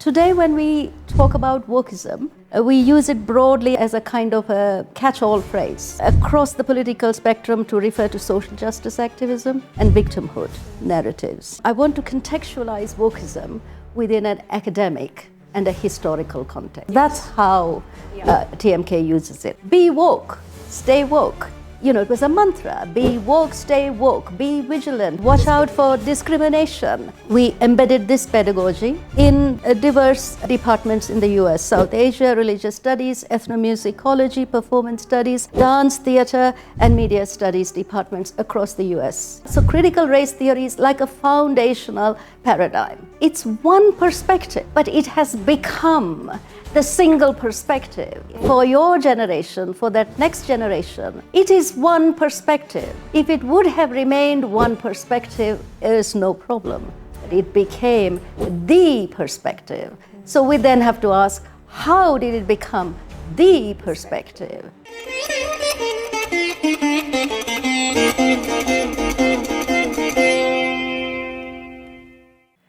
Today, when we talk about wokeism, we use it broadly as a kind of a catch-all phrase across the political spectrum to refer to social justice activism and victimhood narratives. I want to contextualize wokeism within an academic and a historical context. That's how TMK uses it. Be woke, stay woke. You know, it was a mantra, be woke, stay woke, be vigilant, watch out for discrimination. We embedded this pedagogy in diverse departments in the US, South Asia, religious studies, ethnomusicology, performance studies, dance, theater, and media studies departments across the US. So critical race theory is like a foundational paradigm. It's one perspective, but it has become the single perspective. For your generation, for that next generation, it is one perspective. If it would have remained one perspective, there is no problem. It became the perspective. So we then have to ask, how did it become the perspective?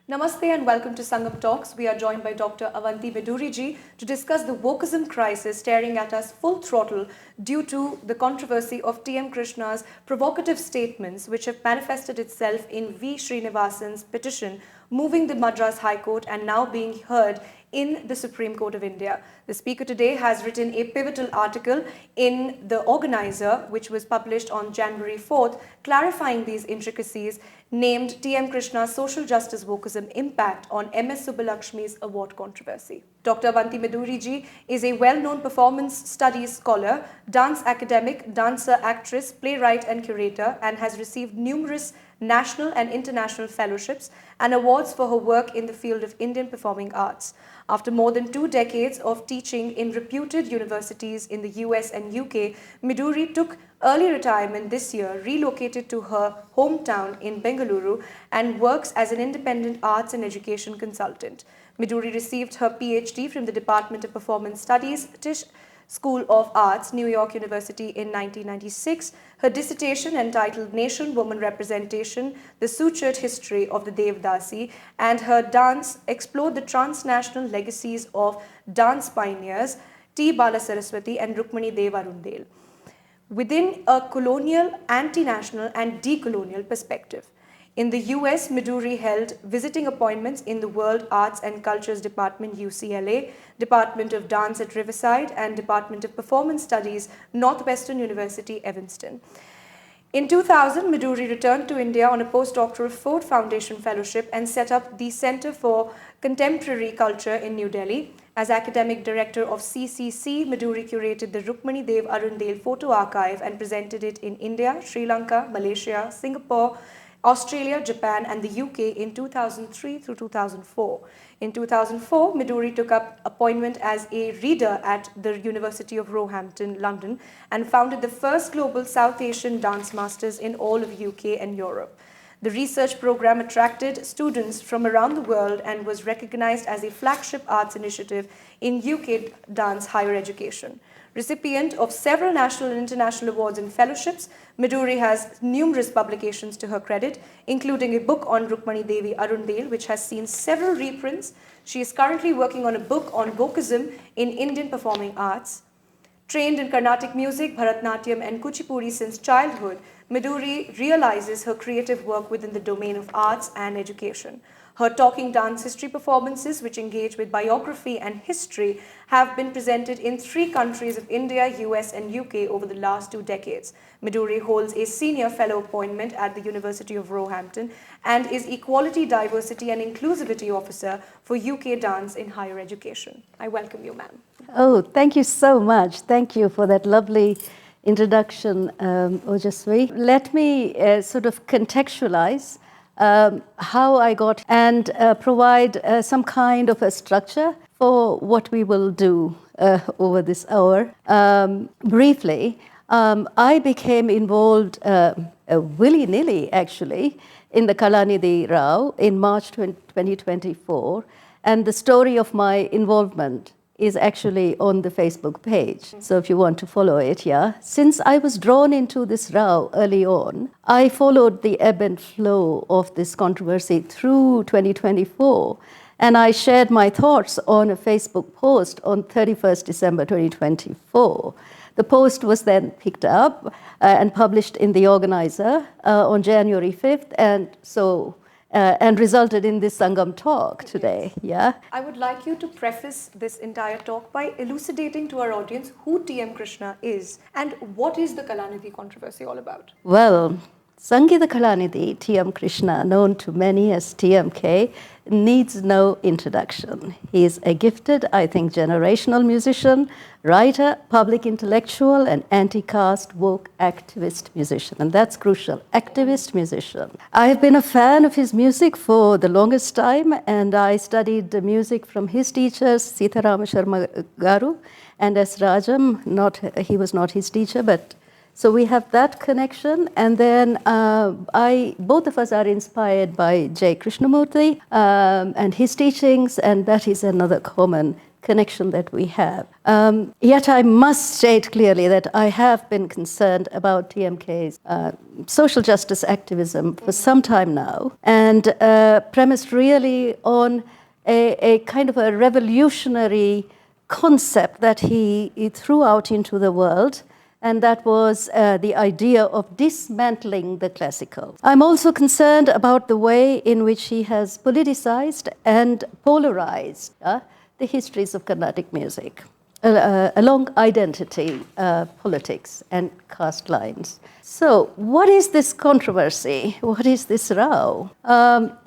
Namaste and welcome to Sangam Talks. We are joined by Dr. Avanti Meduri ji to discuss the wokeism crisis staring at us full throttle due to the controversy of T.M. Krishna's provocative statements, which have manifested itself in V. Srinivasan's petition moving the Madras High Court and now being heard in the Supreme Court of India. The speaker today has written a pivotal article in The Organizer, which was published on January 4th, clarifying these intricacies, named T.M. Krishna's Social Justice Wokeism Impact on M.S. Subbalakshmi's award controversy. Dr. Avanti Meduri ji is a well-known performance studies scholar, dance academic, dancer, actress, playwright and curator, and has received numerous national and international fellowships and awards for her work in the field of Indian performing arts. After more than 2 decades of teaching in reputed universities in the US and UK, Meduri took early retirement this year, relocated to her hometown in Bengaluru, and works as an independent arts and education consultant. Meduri received her PhD from the Department of Performance Studies, Tisch School of Arts, New York University in 1996. Her dissertation entitled Nation Woman Representation, The Sutured History of the Devdasi, and her dance explored the transnational legacies of dance pioneers T. Balasaraswati and Rukmani Dev Arundel within a colonial, anti-national and decolonial perspective. In the US, Meduri held visiting appointments in the World Arts and Cultures Department, UCLA, Department of Dance at Riverside, and Department of Performance Studies, Northwestern University, Evanston. In 2000, Meduri returned to India on a postdoctoral Ford Foundation Fellowship and set up the Center for Contemporary Culture in New Delhi. As academic director of CCC, Meduri curated the Rukmani Dev Arundel photo archive and presented it in India, Sri Lanka, Malaysia, Singapore, Australia, Japan, and the UK in 2003 through 2004. In 2004, Meduri took up appointment as a reader at the University of Roehampton, London, and founded the first global South Asian dance masters in all of UK and Europe. The research program attracted students from around the world and was recognized as a flagship arts initiative in UK dance higher education. Recipient of several national and international awards and fellowships, Meduri has numerous publications to her credit, including a book on Rukmani Devi Arundel, which has seen several reprints. She is currently working on a book on wokeism in Indian performing arts. Trained in Carnatic music, Bharatnatyam and Kuchipudi since childhood, Meduri realizes her creative work within the domain of arts and education. Her talking dance history performances, which engage with biography and history, have been presented in 3 countries of India, US, and UK over the last 2 decades. Meduri holds a senior fellow appointment at the University of Roehampton and is Equality, Diversity, and Inclusivity Officer for UK Dance in Higher Education. I welcome you, ma'am. Oh, thank you so much. Thank you for that lovely introduction, Ojasvi. Let me sort of contextualize how I got and provide some kind of a structure for what we will do over this hour. Briefly, I became involved willy-nilly actually in the Kalanidhi Rao in March 2024, and the story of my involvement is actually on the Facebook page. So if you want to follow it, yeah. Since I was drawn into this row early on, I followed the ebb and flow of this controversy through 2024 And I shared my thoughts on a Facebook post on 31st December 2024. The post was then picked up and published in The Organizer on January 5th, and resulted in this Sangam talk today. Yes. Yeah. I would like you to preface this entire talk by elucidating to our audience who T.M. Krishna is and what is the Kalanidhi controversy all about. Well, Sangeeta Kalanidhi, T.M. Krishna, known to many as TMK, needs no introduction. He is a gifted, I think, generational musician, writer, public intellectual, and anti-caste, woke, activist musician. And that's crucial, activist musician. I have been a fan of his music for the longest time, and I studied the music from his teachers, Sitharama Sharma Garu, and S. Rajam. He was not his teacher, but so we have that connection, and then both of us are inspired by J. Krishnamurti and his teachings, and that is another common connection that we have. Yet I must state clearly that I have been concerned about TMK's social justice activism for some time now, and premised really on a kind of a revolutionary concept that he threw out into the world. And that was the idea of dismantling the classical. I'm also concerned about the way in which he has politicized and polarized the histories of Carnatic music along identity politics and caste lines. So what is this controversy? What is this row?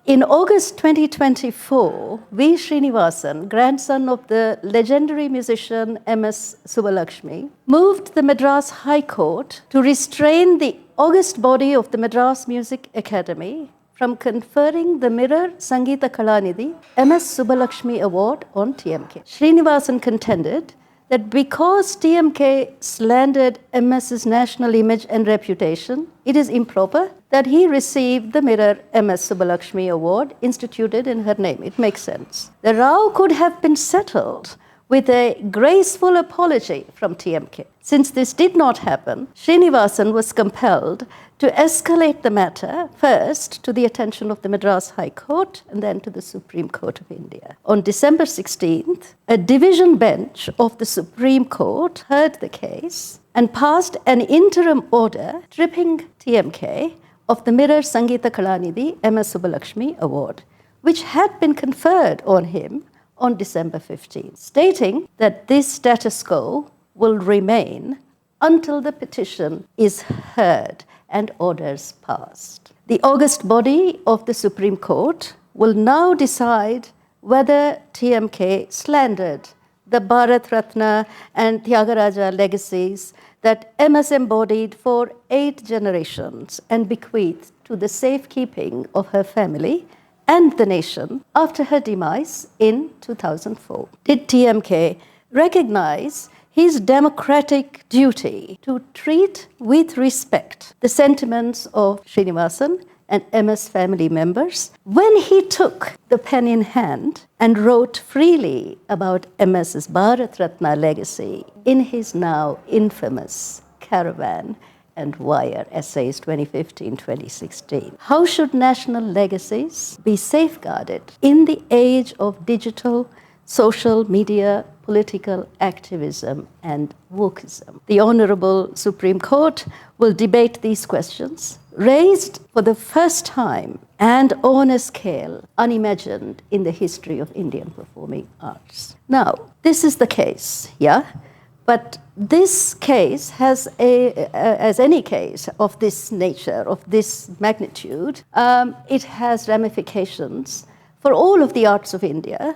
In August 2024, V. Srinivasan, grandson of the legendary musician M.S. Subbulakshmi, moved the Madras High Court to restrain the august body of the Madras Music Academy from conferring the Mirror Sangeeta Kalanidhi M.S. Subbulakshmi Award on TMK. Srinivasan contended that because TMK slandered MS's national image and reputation, it is improper that he received the Mirror MS Subbulakshmi Award instituted in her name. It makes sense. The row could have been settled with a graceful apology from TMK. Since this did not happen, Srinivasan was compelled to escalate the matter first to the attention of the Madras High Court and then to the Supreme Court of India. On December 16th, a division bench of the Supreme Court heard the case and passed an interim order stripping TMK of the Mirror Sangeeta Kalanidhi MS Subbulakshmi Award, which had been conferred on him on December 15th, stating that this status quo will remain until the petition is heard and orders passed. The august body of the Supreme Court will now decide whether TMK slandered the Bharat Ratna and Tyagaraja legacies that MS embodied for 8 generations and bequeathed to the safekeeping of her family and the nation after her demise in 2004. Did TMK recognize his democratic duty to treat with respect the sentiments of Srinivasan and MS family members when he took the pen in hand and wrote freely about MS's Bharat Ratna legacy in his now infamous Caravan and Wire essays 2015-2016. How should national legacies be safeguarded in the age of digital, social media, political activism and wokeism? The Honorable Supreme Court will debate these questions, raised for the first time and on a scale unimagined in the history of Indian performing arts. Now, this is the case, yeah? But this case has, as any case of this nature, of this magnitude, it has ramifications for all of the arts of India,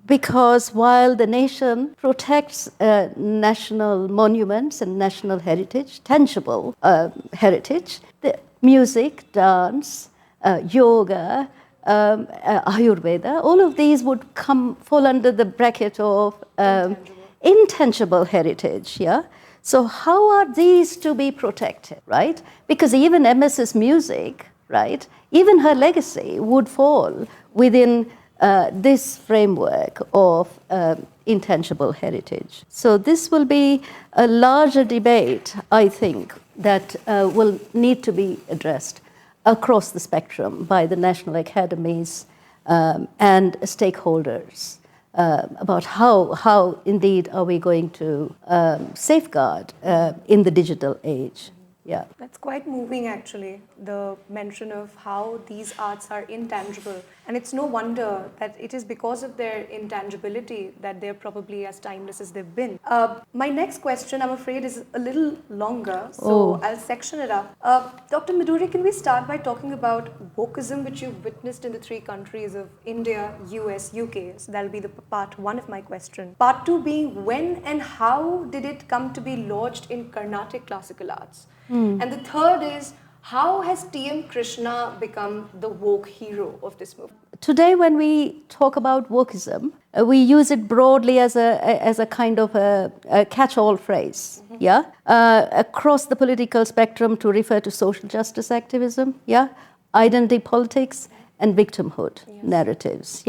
because while the nation protects national monuments and national heritage, tangible heritage, the music, dance, yoga, Ayurveda, all of these would fall under the bracket of intangible heritage, yeah? So how are these to be protected, right? Because even MS's music, right, even her legacy would fall within this framework of intangible heritage. So this will be a larger debate, I think, that will need to be addressed across the spectrum by the national academies, and stakeholders about how indeed are we going to safeguard in the digital age. Yeah. That's quite moving, actually, the mention of how these arts are intangible. And it's no wonder that it is because of their intangibility that they're probably as timeless as they've been. My next question, I'm afraid, is a little longer, so I'll section it up. Dr. Meduri, can we start by talking about wokeism, which you've witnessed in the three countries of India, US, UK? So that'll be the part one of my question. Part two being, when and how did it come to be lodged in Carnatic classical arts? And the third is, how has T.M. Krishna become the woke hero of this movement? Today, when we talk about wokeism, we use it broadly as a kind of a catch-all phrase, across the political spectrum to refer to social justice activism, identity politics, and victimhood narratives,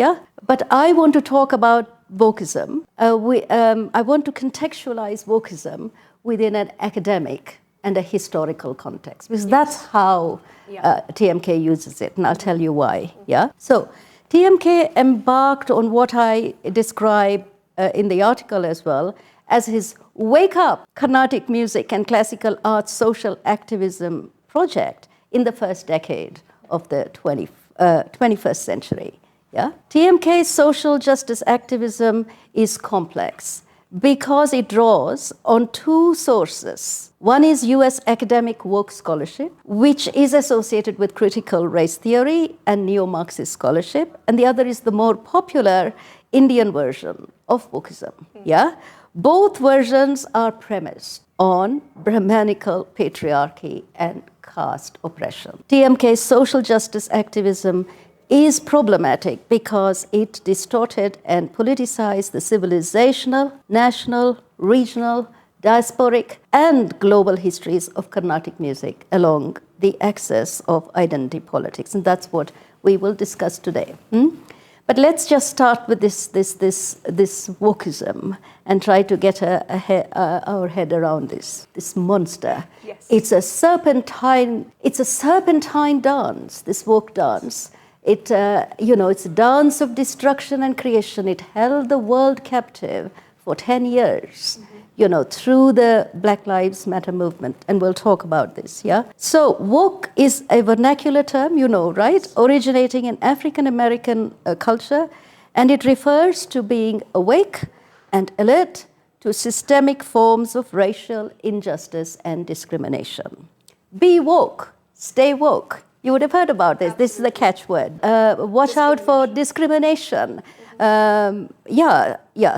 But I want to talk about wokeism. I want to contextualize wokeism within an academic and a historical context, because that's how TMK uses it, and I'll tell you why. So TMK embarked on what I describe in the article as well as his Wake Up Carnatic Music and Classical Arts Social Activism project in the first decade of the 21st century. TMK's social justice activism is complex because it draws on two sources. One is US academic woke scholarship, which is associated with critical race theory and neo-Marxist scholarship, and the other is the more popular Indian version of wokeism. Both versions are premised on Brahmanical patriarchy and caste oppression. TMK's social justice activism is problematic because it distorted and politicized the civilizational, national, regional, diasporic, and global histories of Carnatic music along the axis of identity politics. And that's what we will discuss today. But let's just start with this wokeism and try to get our head around this monster. Yes. It's a serpentine dance, this woke dance. It's a dance of destruction and creation. It held the world captive for 10 years, through the Black Lives Matter movement. And we'll talk about this, So woke is a vernacular term, right? Originating in African American culture. And it refers to being awake and alert to systemic forms of racial injustice and discrimination. Be woke, stay woke. You would have heard about this. This is the catchword. Watch out for discrimination.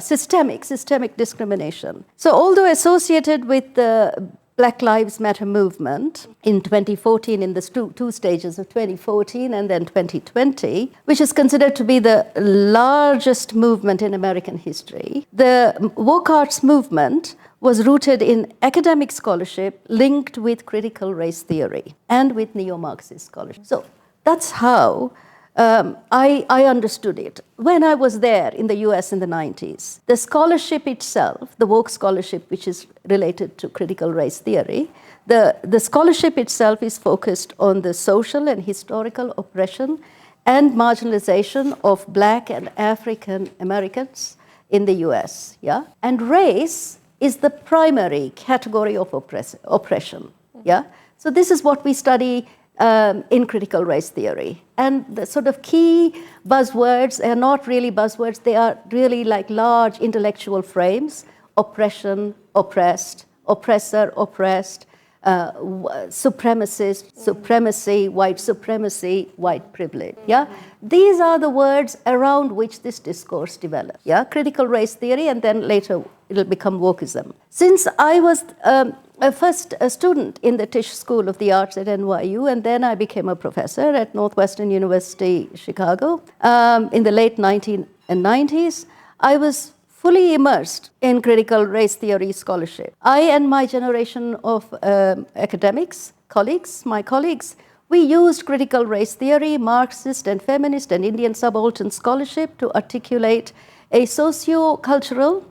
Systemic discrimination. So although associated with the Black Lives Matter movement in 2014, in the two stages of 2014 and then 2020, which is considered to be the largest movement in American history, the woke arts movement was rooted in academic scholarship linked with critical race theory and with neo-Marxist scholarship. So that's how I understood it. When I was there in the US in the 90s, the scholarship itself, the woke scholarship, which is related to critical race theory, the scholarship itself is focused on the social and historical oppression and marginalization of Black and African Americans in the US. And race is the primary category of oppression. So this is what we study in critical race theory. And the sort of key buzzwords are not really buzzwords, they are really like large intellectual frames: oppression, oppressed, oppressor, oppressed, supremacist, supremacy, white privilege. These are the words around which this discourse developed. Critical race theory, and then later it'll become wokeism. Since I was a student in the Tisch School of the Arts at NYU, and then I became a professor at Northwestern University, Chicago, in the late 1990s, I was fully immersed in critical race theory scholarship. I and my generation of academics, my colleagues, we used critical race theory, Marxist and feminist and Indian subaltern scholarship to articulate a socio-cultural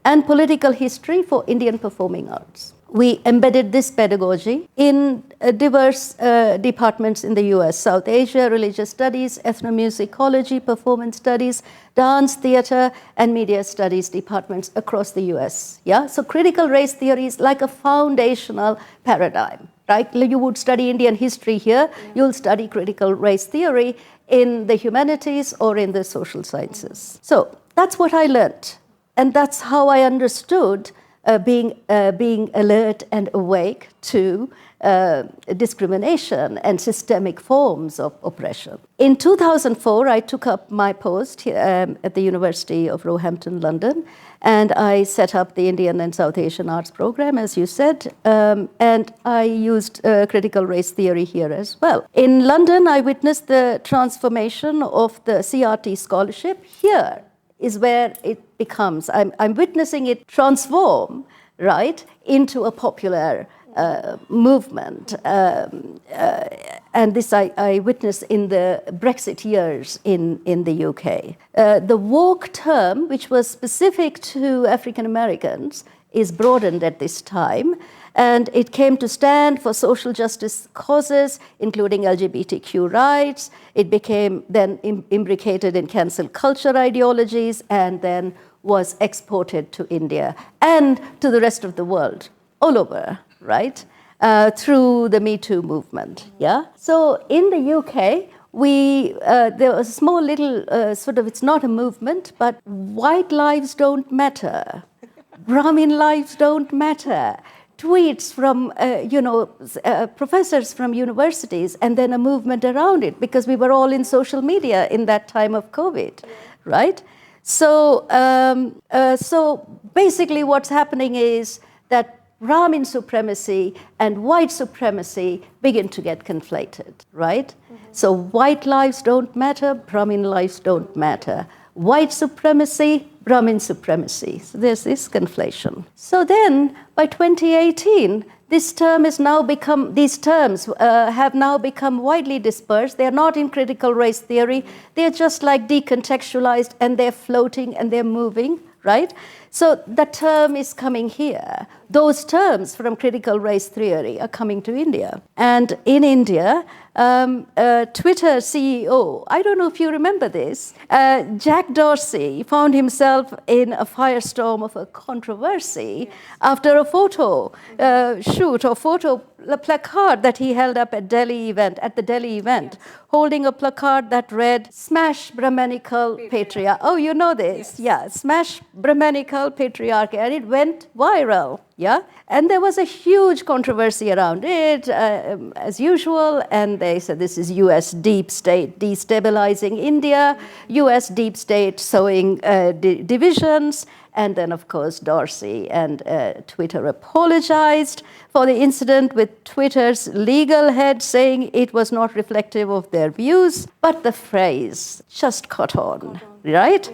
and political history for Indian performing arts. we embedded this pedagogy in diverse departments in the US, South Asia, religious studies, ethnomusicology, performance studies, dance, theater, and media studies departments across the US. Yeah, so critical race theory is like a foundational paradigm, right? You would study Indian history here, you'll study critical race theory in the humanities or in the social sciences. So that's what I learned, and that's how I understood being alert and awake to discrimination and systemic forms of oppression. In 2004, I took up my post at the University of Roehampton, London, and I set up the Indian and South Asian Arts Program, as you said, and I used critical race theory here as well. In London, I witnessed the transformation of the CRT scholarship. Here is where it becomes, I'm witnessing it transform, right, into a popular movement. And this I witnessed in the Brexit years in the UK. The woke term, which was specific to African Americans, is broadened at this time, and it came to stand for social justice causes, including LGBTQ rights. It became then imbricated in cancel culture ideologies, and then was exported to India and to the rest of the world, all over, right? Through the Me Too movement, yeah? So in the UK, there was a small little it's not a movement, but white lives don't matter. Brahmin lives don't matter. Tweets from, professors from universities, and then a movement around it, because we were all in social media in that time of COVID, right? So basically what's happening is that Brahmin supremacy and white supremacy begin to get conflated, right? Mm-hmm. So white lives don't matter, Brahmin lives don't matter. White supremacy, Brahmin supremacy. So there's this conflation. So then by 2018, these terms have now become widely dispersed. They're not in critical race theory. They're just like decontextualized, and they're floating and they're moving, right? So the term is coming here. Those terms from critical race theory are coming to India. And in India, Twitter CEO, I don't know if you remember this, Jack Dorsey found himself in a firestorm of a controversy after a photo shoot or photo placard that he held up at the Delhi event, holding a placard that read, "Smash Brahmanical Patriarchy." Oh, you know this? Yes. Yeah, "Smash Brahmanical Patriarchy," and it went viral. Yeah, and there was a huge controversy around it, as usual, and they said this is US deep state destabilizing India, US deep state sowing divisions, and then of course Dorsey and Twitter apologized for the incident, with Twitter's legal head saying it was not reflective of their views, but the phrase just caught on, right?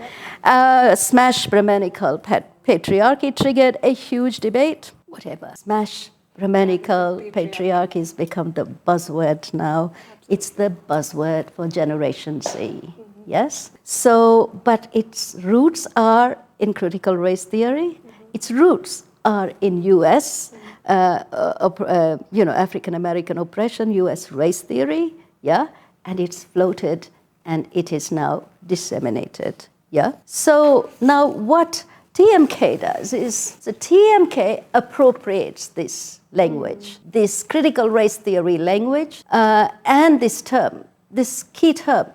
Smash Brahmanical Patriarchy triggered a huge debate. Whatever. Smash Brahmanical Patriarchy has become the buzzword now. It's the buzzword for Generation Z. Yes? So, but its roots are in critical race theory. Its roots are in US, African American oppression, US race theory, yeah? And it's floated and it is now disseminated, yeah? So now what TMK does is, the TMK appropriates this language, this critical race theory language, and this term, this key term,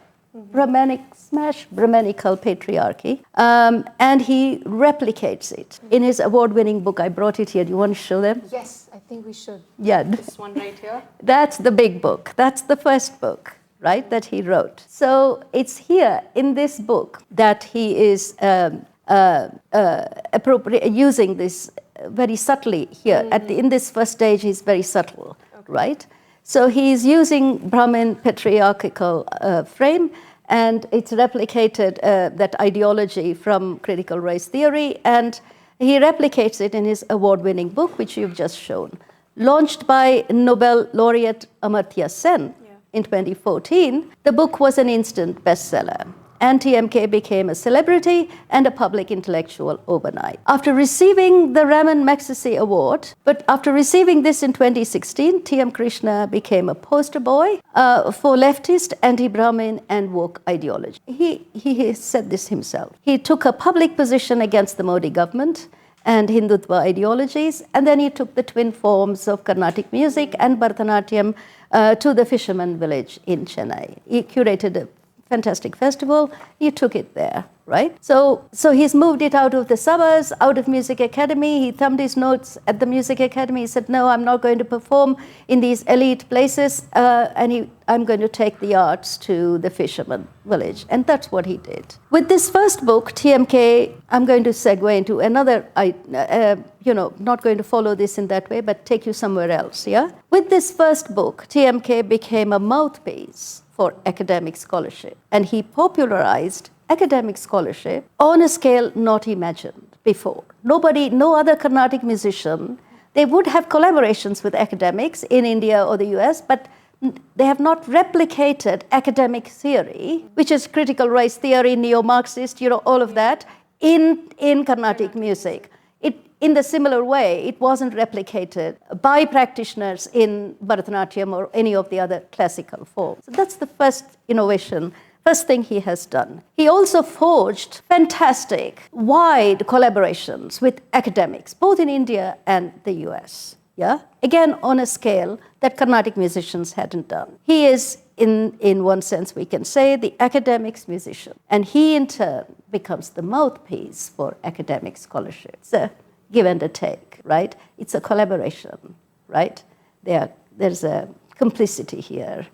Brahmanical Patriarchy, and he replicates it in his award-winning book. I brought it here. Do you want to show them? Yes, I think we should. Yeah. This one right here. That's the big book. That's the first book, right, that he wrote. So it's here in this book that he is using this very subtly here. In this first stage, he's very subtle, right? So he's using Brahmin patriarchal frame, and it's replicated that ideology from critical race theory, and he replicates it in his award-winning book, which you've just shown. Launched by Nobel laureate Amartya Sen in 2014, the book was an instant bestseller. and TMK became a celebrity and a public intellectual overnight. After receiving the Raman Magsaysay Award, but after receiving this in 2016, T.M. Krishna became a poster boy for leftist, anti-Brahmin and woke ideology. He said this himself. He took a public position against the Modi government and Hindutva ideologies, and then he took the twin forms of Carnatic music and Bharatanatyam to the fisherman village in Chennai. He curated a fantastic festival, he took it there, right? So he's moved it out of the suburbs, out of Music Academy. He thumbed his notes at the Music Academy. He said, no, I'm not going to perform in these elite places, and I'm going to take the arts to the fisherman village. And that's what he did. With this first book, TMK, I'm going to segue into another, not going to follow this in that way, but take you somewhere else, yeah? With this first book, TMK became a mouthpiece for academic scholarship. And he popularized academic scholarship on a scale not imagined before. No other Carnatic musician, they would have collaborations with academics in India or the US, but they have not replicated academic theory, which is critical race theory, neo-Marxist, all of that, in Carnatic music. In the similar way, it wasn't replicated by practitioners in Bharatanatyam or any of the other classical forms. So that's the first innovation, first thing he has done. He also forged fantastic, wide collaborations with academics, both in India and the US. Yeah? Again, on a scale that Carnatic musicians hadn't done. He is, in one sense, we can say, the academics musician. And he, in turn, becomes the mouthpiece for academic scholarship. So, give and a take, right? It's a collaboration, right? There's a complicity here.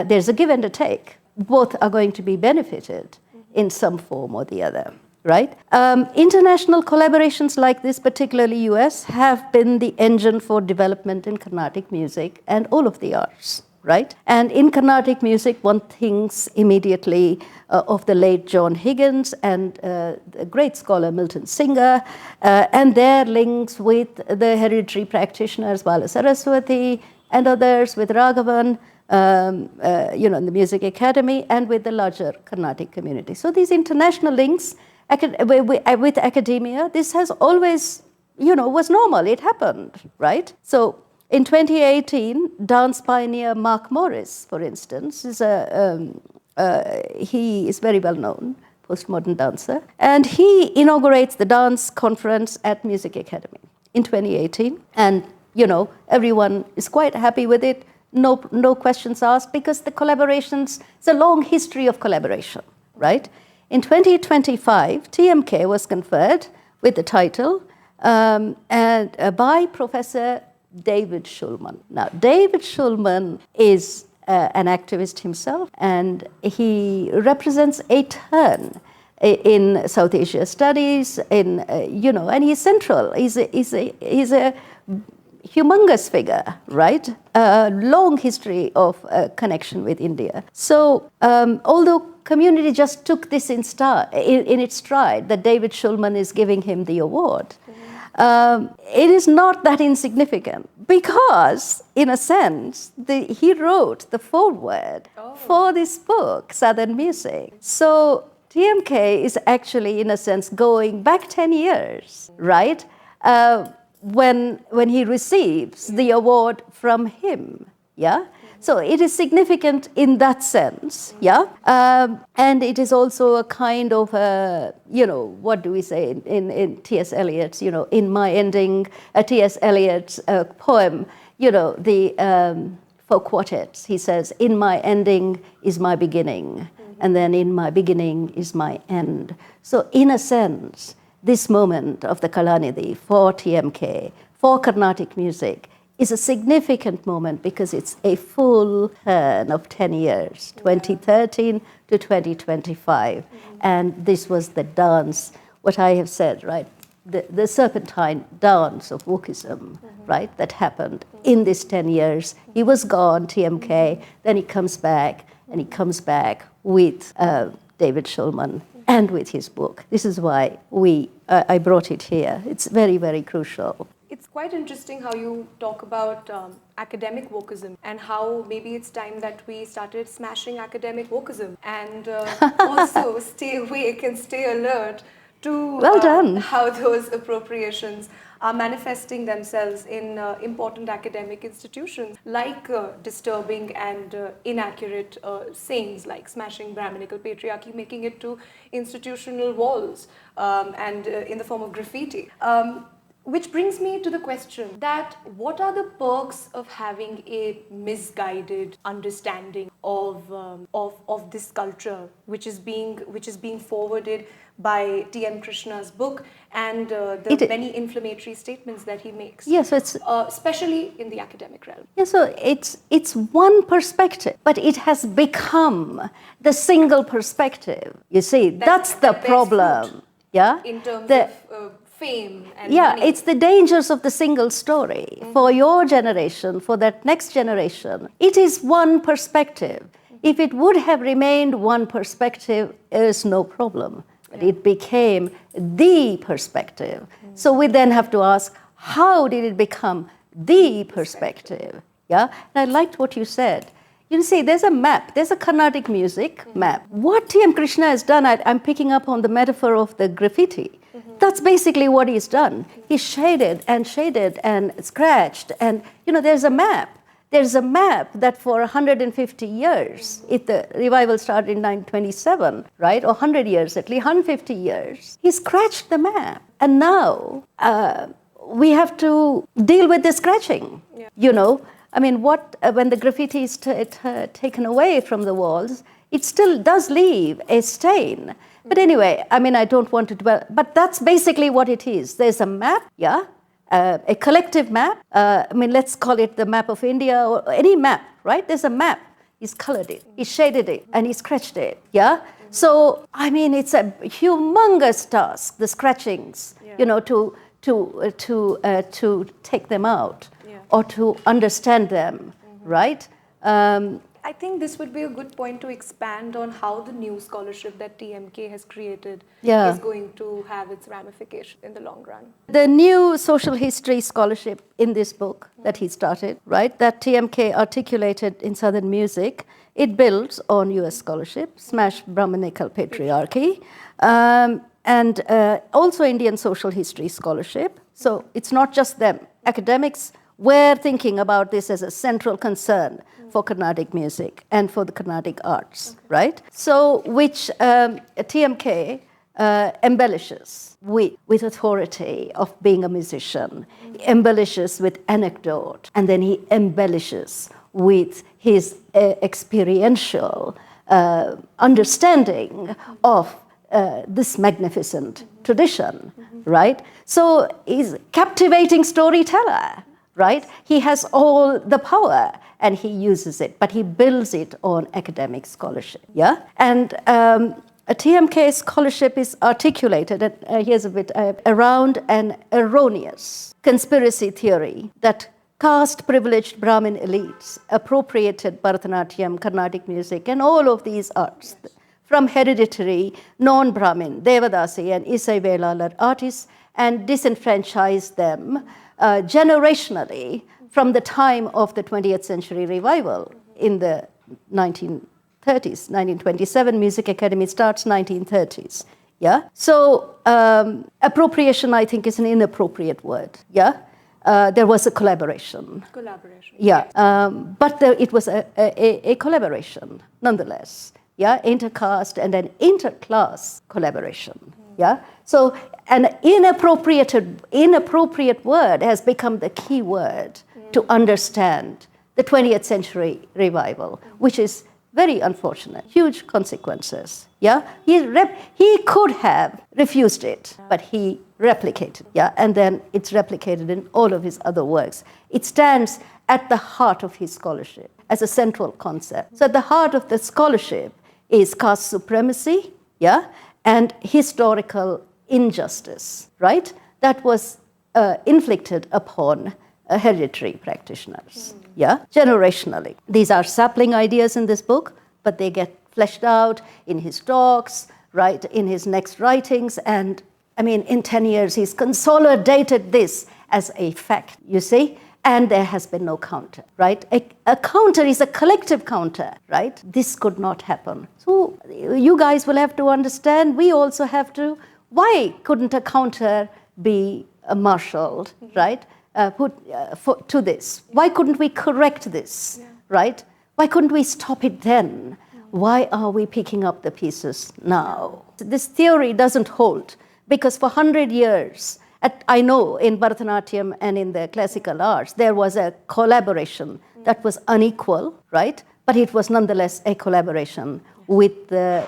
There's a give and a take. Both are going to be benefited in some form or the other, right? International collaborations like this, particularly US, have been the engine for development in Carnatic music and all of the arts, right? And in Carnatic music, one thinks immediately of the late John Higgins and the great scholar Milton Singer, and their links with the hereditary practitioners, Bala Saraswati and others, with Raghavan, in the Music Academy, and with the larger Carnatic community. So these international links with academia, this has always, was normal. It happened, right? So in 2018, dance pioneer Mark Morris, for instance, he is very well known, postmodern dancer, and he inaugurates the dance conference at Music Academy in 2018. And, everyone is quite happy with it. No questions asked, because the collaborations, it's a long history of collaboration, right? In 2025, TMK was conferred with the title by Professor David Shulman. Now, David Shulman is an activist himself, and he represents a turn in South Asia studies, and he's central. He's a humongous figure, right? A long history of connection with India. So, although community just took this in its stride, that David Shulman is giving him the award, it is not that insignificant, because, in a sense, he wrote the foreword for this book, Southern Music. So TMK is actually, in a sense, going back 10 years, right? When he receives the award from him, yeah? So it is significant in that sense, yeah? And it is also a kind of, what do we say in T.S. Eliot's, in my ending, T.S. Eliot's poem, for quartets, he says, in my ending is my beginning, and then in my beginning is my end. So in a sense, this moment of the Kalanidhi for TMK, for Carnatic music, is a significant moment, because it's a full turn of 10 years, 2013 to 2025. And this was the dance, what I have said, right? The serpentine dance of Wokism, right, that happened in these 10 years. He was gone, TMK, then he comes back, and he comes back with David Shulman and with his book. This is why I brought it here. It's very, very crucial. It's quite interesting how you talk about academic wokeism and how maybe it's time that we started smashing academic wokeism and also stay awake and stay alert to Well done. how those appropriations are manifesting themselves in important academic institutions, like disturbing and inaccurate sayings like smashing Brahminical patriarchy, making it to institutional walls and in the form of graffiti. Which brings me to the question that what are the perks of having a misguided understanding of this culture, which is being forwarded by T.M. Krishna's book and the many inflammatory statements that he makes. Yes, it's especially in the academic realm. yeah. So it's one perspective, but it has become the single perspective. You see, that's the problem. Yeah, in terms of fame and yeah, money. it's the dangers of the single story. For your generation, for that next generation, it is one perspective. If it would have remained one perspective, there is no problem. But it became the perspective. So we then have to ask, how did it become the perspective? Yeah, and I liked what you said. You see, there's a map, there's a Carnatic music map. What T.M. Krishna has done, I'm picking up on the metaphor of the graffiti. That's basically what he's done. He shaded and scratched, and there's a map. There's a map that for 150 years, if the revival started in 927, right, or 100 years at least, 150 years, he scratched the map. And now we have to deal with the scratching, I mean, when the graffiti is taken away from the walls, it still does leave a stain. But anyway, I mean, I don't want to dwell, but that's basically what it is. There's a map, a collective map. I mean, let's call it the map of India or any map, right? There's a map. He's colored it, he shaded it, and he scratched it, So, I mean, it's a humongous task, the scratchings, to take them out. Or to understand them, right? I think this would be a good point to expand on how the new scholarship that TMK has created is going to have its ramification in the long run. The new social history scholarship in this book that he started, right, that TMK articulated in Southern Music, it builds on US scholarship, Smash Brahminical Patriarchy, and also Indian social history scholarship. So it's not just them. Academics were thinking about this as a central concern for Carnatic music and for the Carnatic arts, right? So, which TMK embellishes with authority of being a musician, embellishes with anecdote, and then he embellishes with his experiential understanding of this magnificent tradition, right? So he's a captivating storyteller. Right? He has all the power and he uses it, but he builds it on academic scholarship. And a TMK scholarship is articulated, and here's a bit, around an erroneous conspiracy theory that caste privileged Brahmin elites appropriated Bharatanatyam, Carnatic music, and all of these arts from hereditary non-Brahmin, Devadasi and Isai Velalar artists and disenfranchised them generationally from the time of the 20th century revival in the 1930s. 1927 Music Academy starts 1930s. So appropriation, I think, is an inappropriate word. There was a collaboration. But it was a collaboration nonetheless. Intercaste and an interclass collaboration. So an inappropriate word has become the key word to understand the 20th century revival, which is very unfortunate, huge consequences. He could have refused it, but he replicated. And then it's replicated in all of his other works. It stands at the heart of his scholarship as a central concept. So at the heart of the scholarship is caste supremacy, and historical injustice, right? That was inflicted upon hereditary practitioners, generationally. These are sapling ideas in this book, but they get fleshed out in his talks, right, in his next writings, and I mean, in 10 years, he's consolidated this as a fact, you see, and there has been no counter, right? A counter is a collective counter, right? This could not happen. So you guys will have to understand, we also have to, why couldn't a counter be marshaled, right? To this? Why couldn't we correct this, right? Why couldn't we stop it then? Why are we picking up the pieces now? This theory doesn't hold because for 100 years, I know in Bharatanatyam and in the classical arts, there was a collaboration that was unequal, right? But it was nonetheless a collaboration with the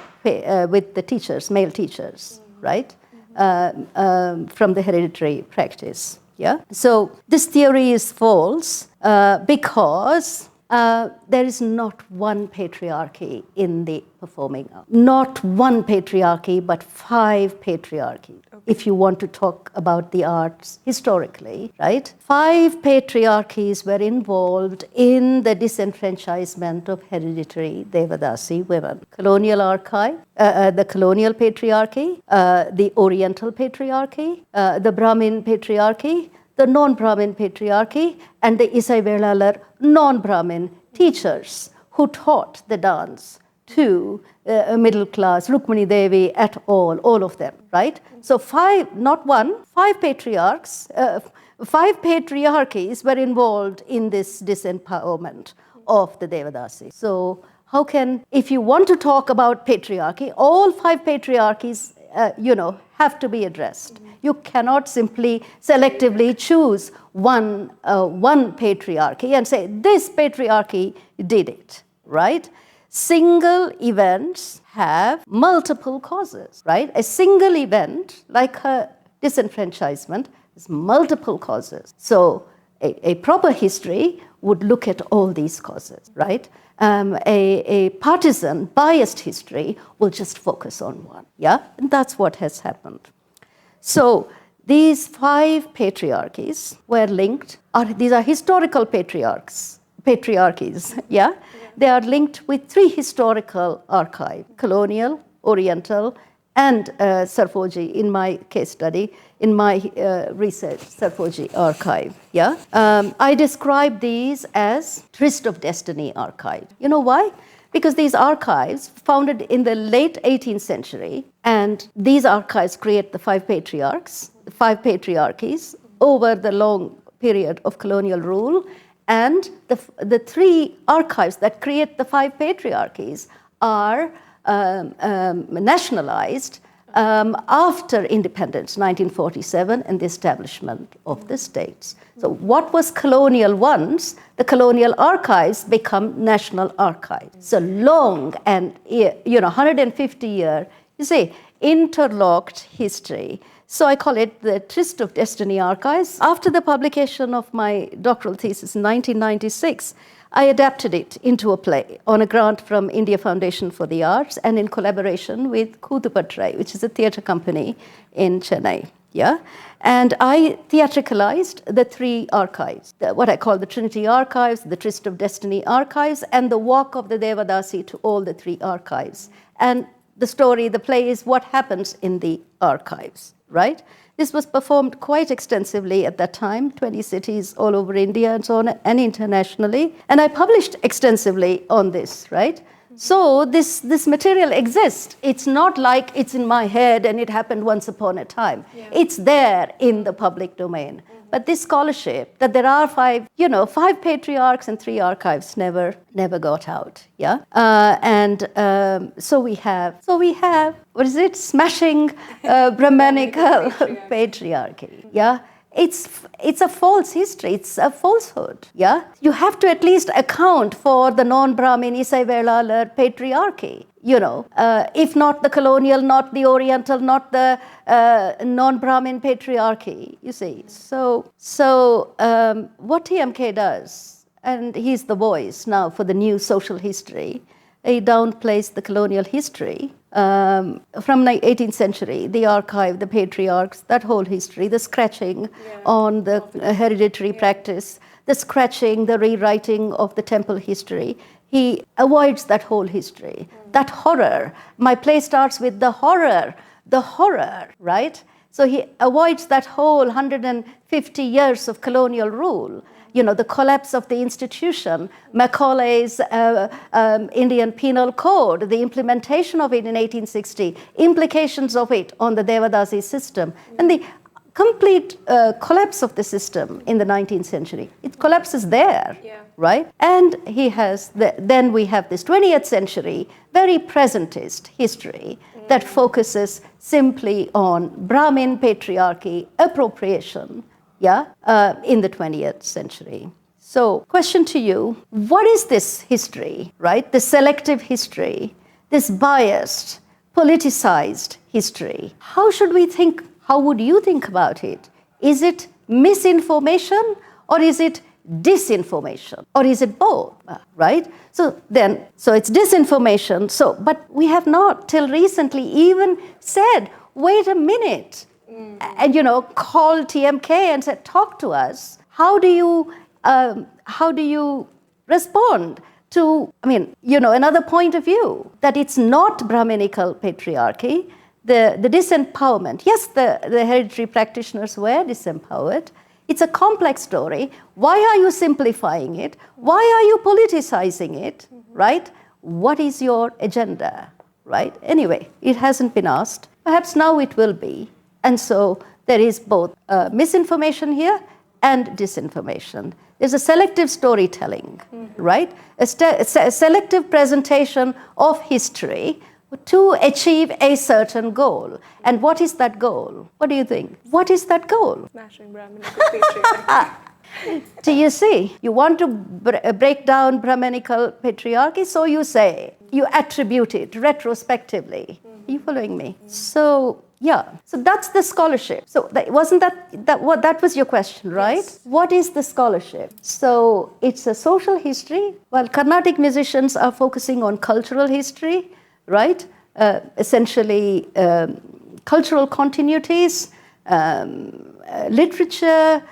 teachers, male teachers, right? From the hereditary practice, yeah? So this theory is false because there is not one patriarchy in the performing art. Not one patriarchy, but 5 patriarchies. Okay. If you want to talk about the arts historically, right? 5 patriarchies were involved in the disenfranchisement of hereditary Devadasi women. Colonial archive, the colonial patriarchy, the Oriental patriarchy, the Brahmin patriarchy, the non-Brahmin patriarchy, and the Isai Velalar non-Brahmin teachers who taught the dance to middle class, Rukmani Devi et al., all of them, right? So 5, not one, 5 patriarchs, 5 patriarchies were involved in this disempowerment of the Devadasi. So how can, if you want to talk about patriarchy, all 5 patriarchies, have to be addressed. You cannot simply selectively choose one patriarchy and say, this patriarchy did it, right? Single events have multiple causes, right? A single event, like a disenfranchisement, has multiple causes. So a proper history would look at all these causes, right? A partisan, biased history will just focus on one, yeah? And that's what has happened. So these 5 patriarchies were linked, these are historical patriarchies, yeah? They are linked with 3 historical archives, colonial, oriental, and Sarfoji, in my case study, in my research, Sarfoji archive, yeah? I describe these as Tryst of Destiny archive. You know why? Because these archives, founded in the late 18th century, and these archives create the 5 patriarchs, 5 patriarchies over the long period of colonial rule, and the 3 archives that create the 5 patriarchies are nationalized after independence, 1947, and the establishment of the states. So what was colonial once, the colonial archives become national archives. So long and, 150-year, you see, interlocked history. So I call it the Tryst of Destiny archives. After the publication of my doctoral thesis in 1996, I adapted it into a play on a grant from India Foundation for the Arts and in collaboration with Koothupattrai, which is a theatre company in Chennai. Yeah? And I theatricalized the 3 archives, what I call the Trinity Archives, the Tryst of Destiny archives, and the walk of the Devadasi to all the 3 archives. And the story, the play is what happens in the archives, right? This was performed quite extensively at that time, 20 cities all over India and so on, and internationally. And I published extensively on this, right? So this material exists. It's not like it's in my head and it happened once upon a time. Yeah. It's there in the public domain. But this scholarship, that there are 5 patriarchs and 3 archives never got out, yeah? So we have, what is it? Smashing Brahmanical patriarchy, yeah? It's a false history, it's a falsehood, yeah? You have to at least account for the non-Brahmin Isai Velalar patriarchy, if not the colonial, not the oriental, not the non-Brahmin patriarchy, you see. So what TMK does, and he's the voice now for the new social history, he downplays the colonial history from the 18th century, the archive, the patriarchs, that whole history, the scratching on the hereditary practice, the scratching, the rewriting of the temple history. He avoids that whole history, that horror. My play starts with the horror, right? So he avoids that whole 150 years of colonial rule. You know, the collapse of the institution, Macaulay's Indian Penal Code, the implementation of it in 1860, implications of it on the Devadasi system, and the complete collapse of the system in the 19th century. It collapses there, right? And he has, then we have this 20th century, very presentist history that focuses simply on Brahmin patriarchy, appropriation, in the 20th century. So, question to you, what is this history, right? The selective history, this biased, politicized history. How should we think, how would you think about it? Is it misinformation or is it disinformation? Or is it both, right? So it's disinformation. So, but we have not till recently even said, wait a minute, and call TMK and said, talk to us. How do you respond to, another point of view, that it's not Brahminical patriarchy, the disempowerment. Yes, the hereditary practitioners were disempowered. It's a complex story. Why are you simplifying it? Why are you politicizing it, right? What is your agenda, right? Anyway, it hasn't been asked. Perhaps now it will be. And so there is both misinformation here and disinformation. There's a selective storytelling, right? A selective presentation of history to achieve a certain goal. And what is that goal? What do you think? What is that goal? Smashing Brahminical patriarchy. Do you see? You want to break down Brahminical patriarchy, so you say, you attribute it retrospectively. Are you following me? So, so that's the scholarship. So that was your question, right? Yes. What is the scholarship? So it's a social history, while Carnatic musicians are focusing on cultural history, right? Essentially, cultural continuities, literature,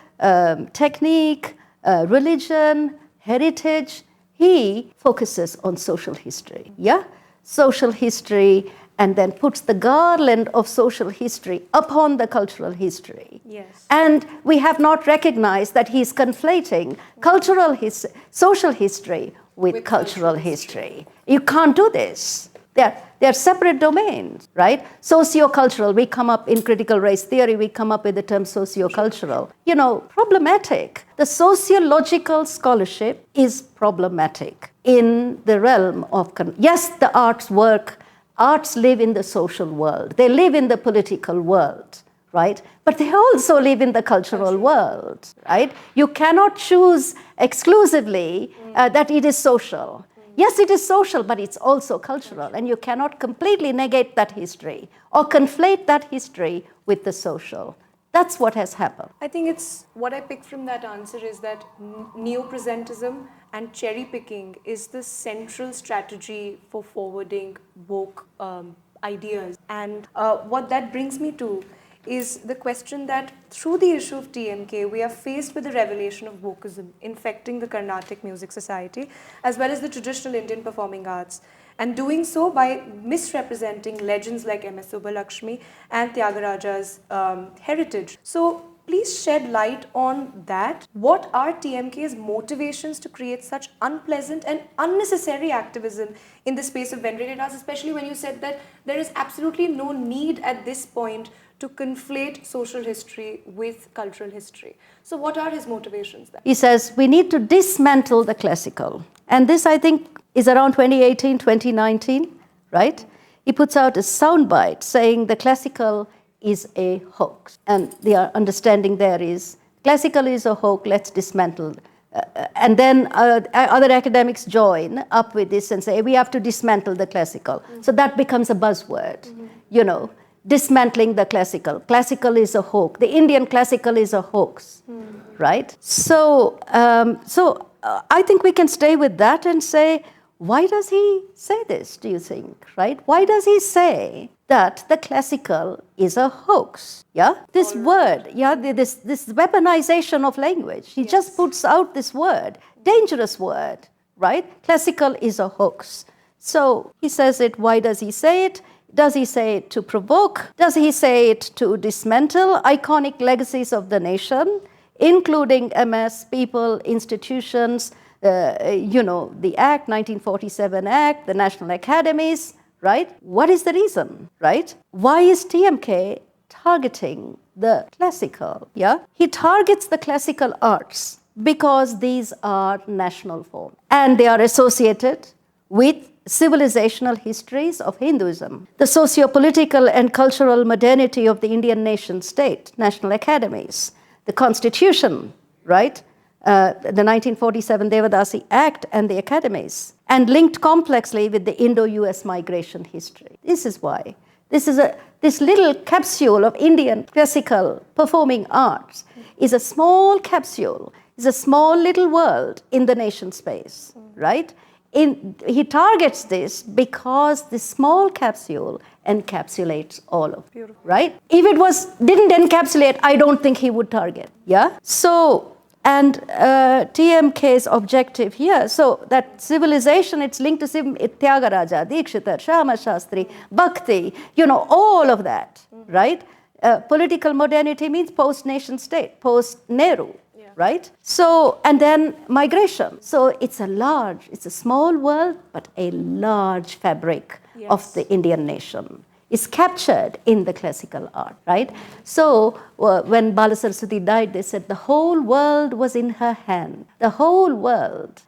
technique, religion, heritage. He focuses on social history, social history, and then puts the garland of social history upon the cultural history. Yes. And we have not recognized that he's conflating social history with cultural history. You can't do this. They're separate domains, right? Sociocultural, we come up in critical race theory, we come up with the term sociocultural. Problematic. The sociological scholarship is problematic in the realm of, yes, the arts work. Arts live in the social world. They live in the political world, right? But they also live in the cultural world, right? You cannot choose exclusively that it is social. Yes, it is social, but it's also cultural. And you cannot completely negate that history or conflate that history with the social. That's what has happened. I think it's what I pick from that answer is that neo-presentism and cherry picking is the central strategy for forwarding woke ideas. And what that brings me to is the question that through the issue of TMK, we are faced with the revelation of wokeism infecting the Carnatic Music Society as well as the traditional Indian performing arts, and doing so by misrepresenting legends like M.S. Subbulakshmi and Tyagaraja's heritage. So please shed light on that. What are TMK's motivations to create such unpleasant and unnecessary activism in the space of venerated arts, especially when you said that there is absolutely no need at this point to conflate social history with cultural history. So what are his motivations then? He says we need to dismantle the classical. And this, I think, is around 2018, 2019, right? He puts out a soundbite saying the classical is a hoax. And the understanding there is classical is a hoax, let's dismantle. And then other academics join up with this and say we have to dismantle the classical. So that becomes a buzzword, dismantling the classical. Classical is a hoax. The Indian classical is a hoax, right? So, I think we can stay with that and say, why does he say this, do you think, right? Why does he say that the classical is a hoax? This word, this weaponization of language. He just puts out this word, dangerous word, right? Classical is a hoax. So he says it. Why does he say it? Does he say it to provoke? Does he say it to dismantle iconic legacies of the nation, including MS, people, institutions, the Act, 1947 Act, the National Academies, right? What is the reason, right? Why is TMK targeting the classical? Yeah, he targets the classical arts because these are national forms and they are associated with civilizational histories of Hinduism, the socio-political and cultural modernity of the Indian nation state, national academies, the constitution, right? The 1947 Devadasi Act and the academies, and linked complexly with the Indo-US migration history. This is why. This little capsule of Indian classical performing arts is a small capsule, is a small little world in the nation space, right? He targets this because this small capsule encapsulates all of it, right? If it didn't encapsulate, I don't think he would target, yeah? So, and TMK's objective here, so that civilization, it's linked to Tyagaraja, Dikshitar, Shama Shastri, Bhakti, all of that, right? Political modernity means post-nation state, post-Nehru, right? So, and then migration. So it's a small world, but a large fabric of the Indian nation is captured in the classical art, right? So when Bala Saraswati died, they said the whole world was in her hand. The whole world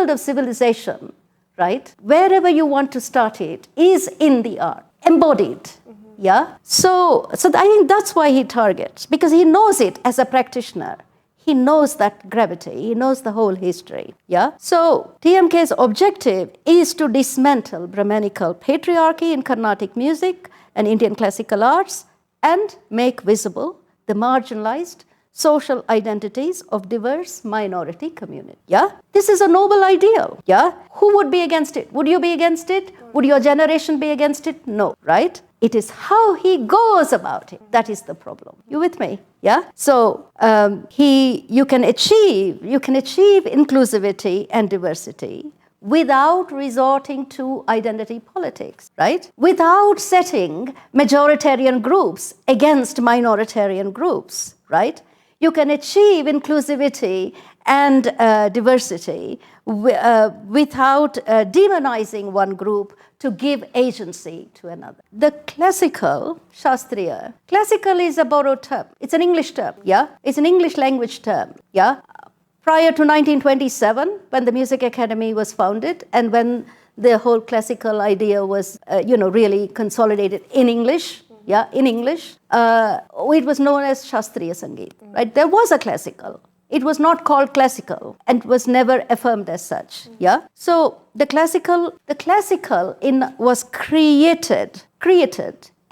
of civilization, right? Wherever you want to start it is in the art, embodied. Yeah. So I think that's why he targets, because he knows it as a practitioner. He knows that gravity. He knows the whole history. Yeah. So TMK's objective is to dismantle Brahmanical patriarchy in Carnatic music and Indian classical arts and make visible the marginalized social identities of diverse minority communities. Yeah. This is a noble ideal. Yeah. Who would be against it? Would you be against it? Would your generation be against it? No. Right? It is how he goes about it. That is the problem. You with me? Yeah. So you can achieve inclusivity and diversity without resorting to identity politics, right? Without setting majoritarian groups against minoritarian groups, right? You can achieve inclusivity and diversity without demonizing one group to give agency to another. The classical, Shastriya, classical is a borrowed term. It's an English term, yeah? It's an English language term, yeah? Prior to 1927, when the Music Academy was founded and when the whole classical idea was, really consolidated in English, yeah, in English, it was known as Shastriya Sangeet, right? There was a classical. It was not called classical and was never affirmed as such. Yeah. So the classical was created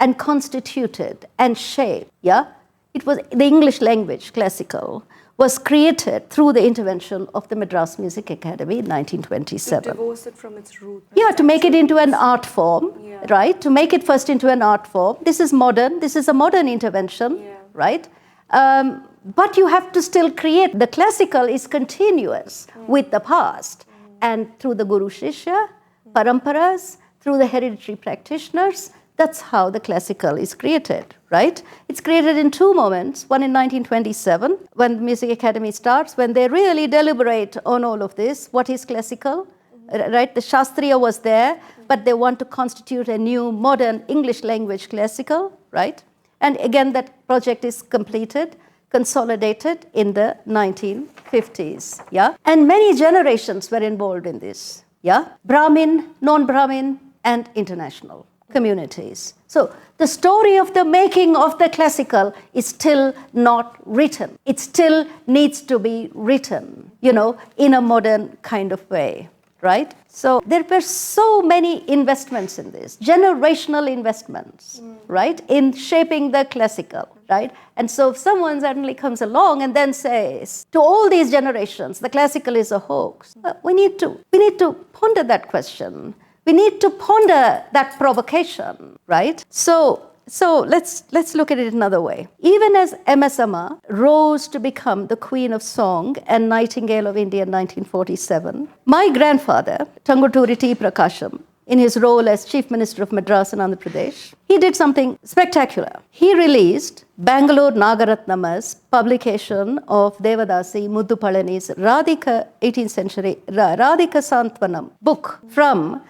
and constituted and shaped. Yeah. It was the English language classical was created through the intervention of the Madras Music Academy in 1927. To divorce it from its root. Yeah, to make it into an art form, right? To make it first into an art form. This is modern. This is a modern intervention, right? But you have to still create. The classical is continuous with the past. And through the Guru Shishya, Paramparas, through the hereditary practitioners, that's how the classical is created, right? It's created in two moments. One in 1927, when the Music Academy starts, when they really deliberate on all of this. What is classical, right? The Shastriya was there, but they want to constitute a new modern English language classical, right? And again, that project is completed, consolidated in the 1950s, yeah? And many generations were involved in this, yeah? Brahmin, non-Brahmin, and international communities. So the story of the making of the classical is still not written. It still needs to be written, in a modern kind of way, right? So there were so many investments in this, generational investments, right, in shaping the classical, right? And so if someone suddenly comes along and then says, to all these generations, the classical is a hoax, we need to ponder that question. We need to ponder that provocation, right? So let's look at it another way. Even as M.S. Amma rose to become the Queen of Song and Nightingale of India in 1947, my grandfather, Tanguturi T. Prakasham, in his role as Chief Minister of Madras and Andhra Pradesh, he did something spectacular. He released Bangalore Nagaratnama's publication of Devadasi Muddu Palani's Radhika 18th century Radhika Santvanam book from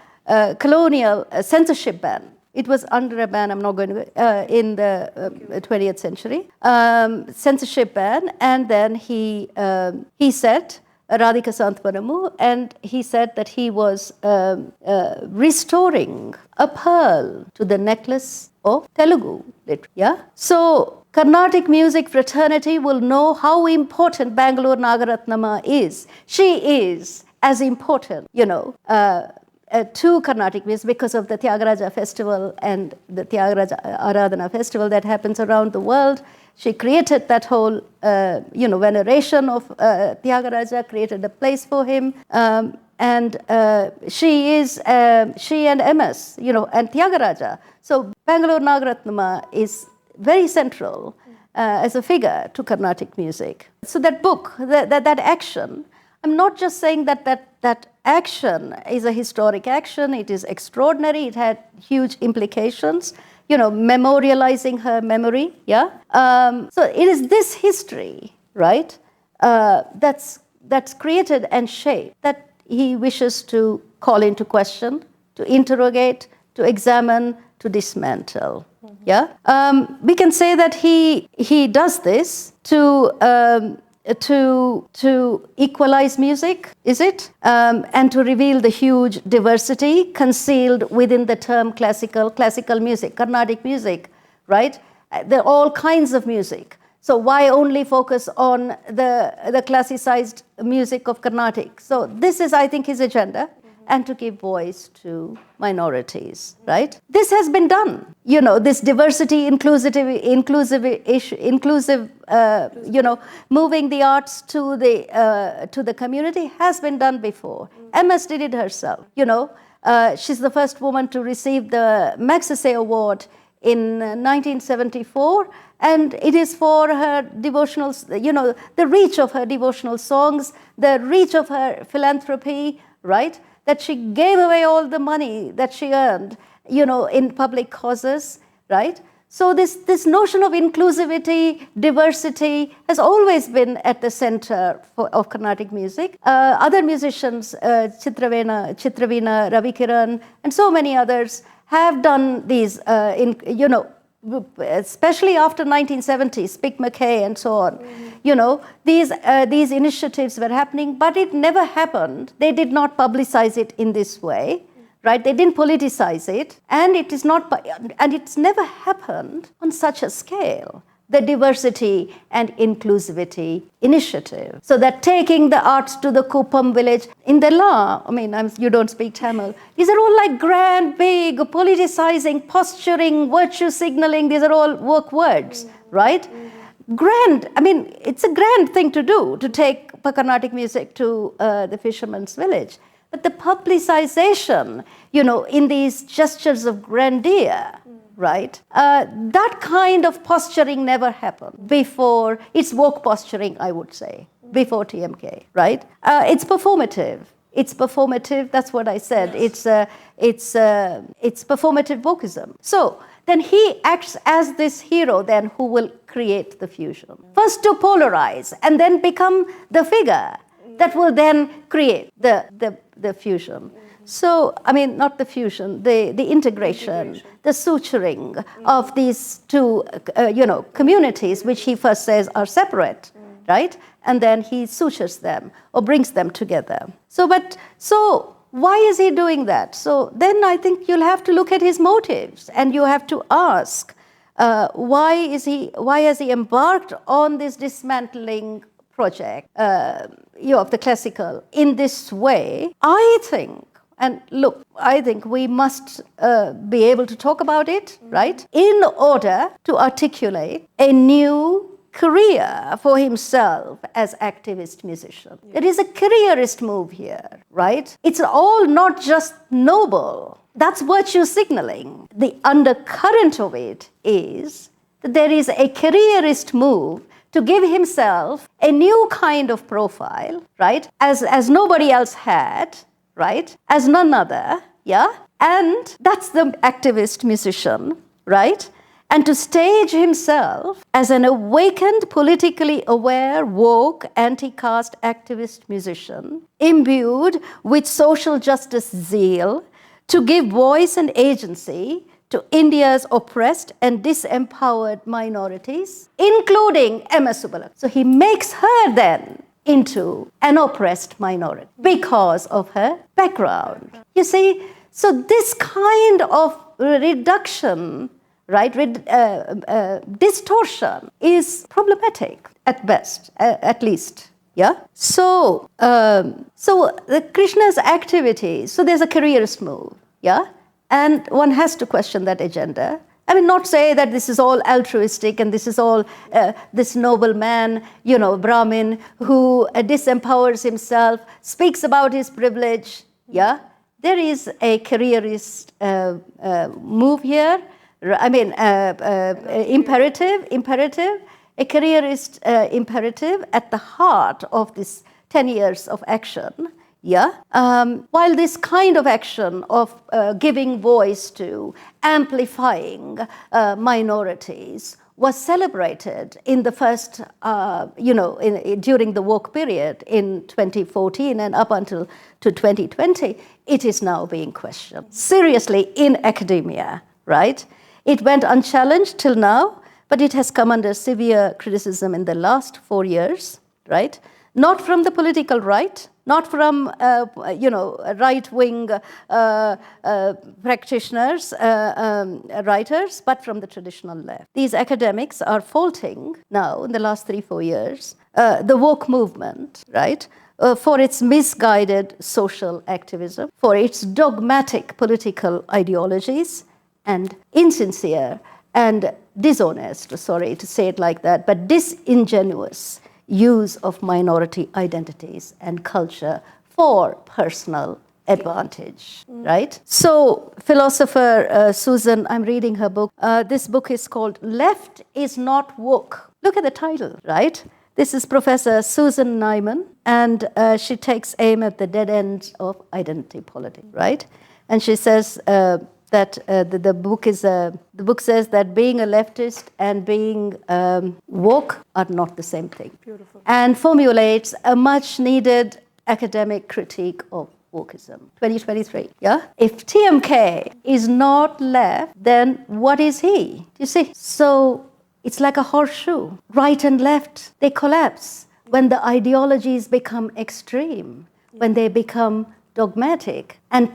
colonial censorship ban. It was under a ban, I'm not going to, in the 20th century, censorship ban, and then he said, Radhika Santvanamu, and he said that he was restoring a pearl to the necklace of Telugu literature. Yeah? So, Carnatic music fraternity will know how important Bangalore Nagaratnama is. She is as important, to Carnatic music because of the Tyagaraja festival and the Tyagaraja Aradhana festival that happens around the world. She created that whole, veneration of Tyagaraja, created a place for him. And she and MS, and Tyagaraja. So Bangalore Nagaratnama is very central as a figure to Carnatic music. So that book, that action, I'm not just saying that action is a historic action. It is extraordinary. It had huge implications. Memorializing her memory. Yeah. So it is this history, right? That's created and shaped that he wishes to call into question, to interrogate, to examine, to dismantle. Mm-hmm. Yeah. We can say that he does this to equalize music, is it? And to reveal the huge diversity concealed within the term classical music, Carnatic music, right? There are all kinds of music. So why only focus on the classicized music of Carnatic? So this is, I think, his agenda, and to give voice to minorities, right? This has been done. This diversity, inclusive, moving the arts to the community has been done before. MS did it herself. She's the first woman to receive the Magsaysay Award in 1974, and it is for her devotional, the reach of her devotional songs, the reach of her philanthropy, right? That she gave away all the money that she earned, in public causes, right? So this notion of inclusivity, diversity has always been at the center of Carnatic music. Other musicians, Chitraveena, Ravi Kiran, and so many others have done these, especially after 1970s, Spick McKay and so on. These initiatives were happening, but it never happened. They did not publicize it in this way, right? They didn't politicize it, and it's never happened on such a scale. The diversity and inclusivity initiative. So that taking the arts to the Kuppam village, in the law, you don't speak Tamil, these are all like grand, big, politicizing, posturing, virtue signaling, these are all work words, right? Grand, it's a grand thing to do, to take Carnatic music to the fisherman's village. But the publicization, in these gestures of grandeur, right? That kind of posturing never happened before. It's woke posturing, I would say, before TMK, right? It's performative. That's what I said. Yes. It's performative wokeism. So then he acts as this hero then who will create the fusion. First to polarize and then become the figure that will then create the fusion. So, not the fusion, the integration, the suturing of these two, communities, which he first says are separate, right? And then he sutures them or brings them together. So why is he doing that? So then I think you'll have to look at his motives, and you have to ask, why has he embarked on this dismantling project, of the classical in this way? I think. And look, I think we must be able to talk about it, right? In order to articulate a new career for himself as activist musician. Yeah. There is a careerist move here, right? It's all not just noble. That's virtue signaling. The undercurrent of it is that there is a careerist move to give himself a new kind of profile, right? As nobody else had, right? As none other, yeah? And that's the activist musician, right? And to stage himself as an awakened, politically aware, woke, anti-caste activist musician, imbued with social justice zeal, to give voice and agency to India's oppressed and disempowered minorities, including MS Subbulakshmi. So he makes her then into an oppressed minority because of her background. You see, so this kind of reduction, right, distortion is problematic at best, at least. Yeah. So, the Krishna's activities. So there's a careerist move. Yeah, and one has to question that agenda. I mean, not say that this is all altruistic and this is all this noble man, Brahmin, who disempowers himself, speaks about his privilege. Yeah, there is a careerist move here. I mean, imperative, a careerist imperative at the heart of this 10 years of action. Yeah. While this kind of action of giving voice to, amplifying minorities was celebrated in the first, during the woke period in 2014 and up until to 2020, it is now being questioned seriously in academia, right? It went unchallenged till now, but it has come under severe criticism in the last 4 years, right? Not from the political right, not from right-wing practitioners, writers, but from the traditional left. These academics are faulting now in the last 3-4 years the woke movement, right, for its misguided social activism, for its dogmatic political ideologies, and insincere and dishonest, sorry to say it like that, but disingenuous use of minority identities and culture for personal advantage, right? So philosopher Susan, I'm reading her book. This book is called Left is Not Woke. Look at the title, right? This is Professor Susan Neiman, and she takes aim at the dead ends of identity politics, right? And she says that the book says that being a leftist and being woke are not the same thing. Beautiful. And formulates a much needed academic critique of wokeism. 2023. Yeah. If TMK is not left, then what is he? You see? So it's like a horseshoe. Right and left, they collapse when the ideologies become extreme, when they become dogmatic and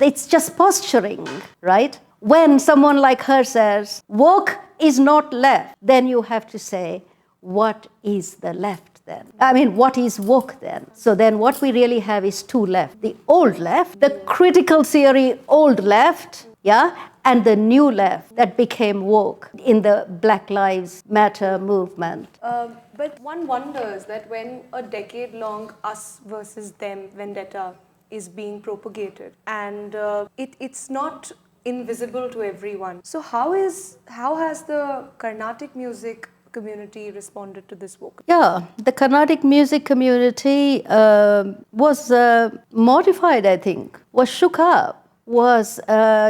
it's just posturing, right? When someone like her says, woke is not left, then you have to say, what is the left then? I mean, what is woke then? So then what we really have is two left. The old left, the critical theory old left, yeah, and the new left that became woke in the Black Lives Matter movement. But one wonders that when a decade-long us versus them vendetta is being propagated and it's not invisible to everyone. So how has the Carnatic music community responded to this vocal? Yeah, the Carnatic music community was mortified, I think, was shook up, was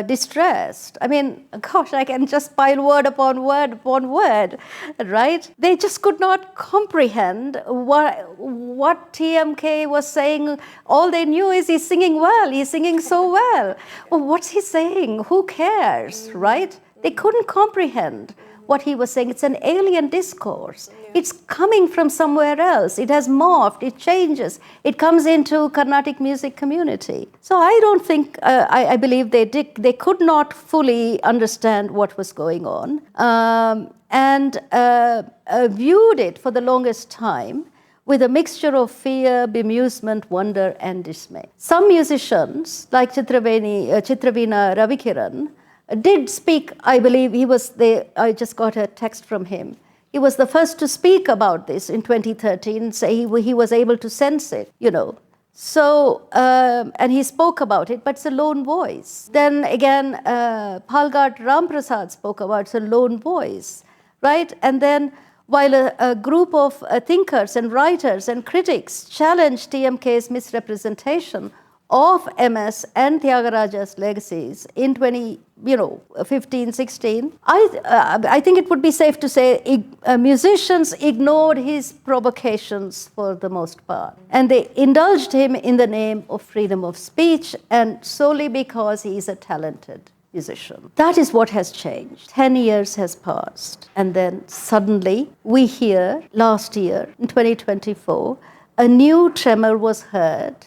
distressed. I mean, gosh, I can just pile word upon word, right? They just could not comprehend what TMK was saying. All they knew is he's singing well, he's singing so well. Well, what's he saying? Who cares, right? They couldn't comprehend what he was saying. It's an alien discourse. It's coming from somewhere else. It has morphed, it changes. It comes into Carnatic music community. So I don't think, I believe they could not fully understand what was going on and viewed it for the longest time with a mixture of fear, bemusement, wonder, and dismay. Some musicians, like Chitraveena Ravikiran, did speak. I believe I just got a text from him. He was the first to speak about this in 2013, say he was able to sense it, So, and he spoke about it, but it's a lone voice. Then again, Palghat Ramprasad spoke about it's a lone voice, right? And then while a group of thinkers and writers and critics challenged TMK's misrepresentation of MS and Tyagaraja's legacies in 15, 16, I think it would be safe to say musicians ignored his provocations for the most part. And they indulged him in the name of freedom of speech and solely because he is a talented musician. That is what has changed. 10 years has passed. And then suddenly we hear last year in 2024, a new tremor was heard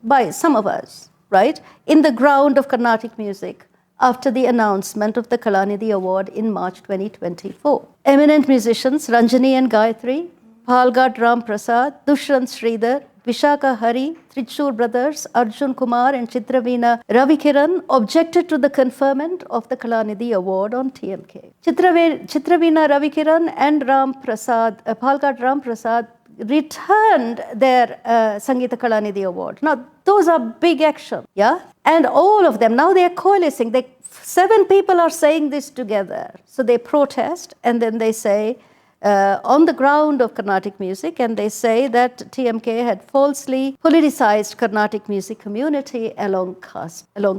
by some of us, right, in the ground of Carnatic music after the announcement of the Kalanidhi Award in March 2024. Eminent musicians Ranjani and Gayatri, Palghat Ram Prasad, Dushrant Sridhar, Vishaka Hari, Trichur brothers, Arjun Kumar and Chitraveena Ravikiran objected to the conferment of the Kalanidhi Award on TMK. Chitraveena Ravikiran and Palghat Ram Prasad returned their Sangeeta Kalanidhi Award. Now, those are big action, yeah? And all of them, now they are coalescing. 7 people are saying this together. So they protest and then they say, on the ground of Carnatic music, and they say that TMK had falsely politicized Carnatic music community along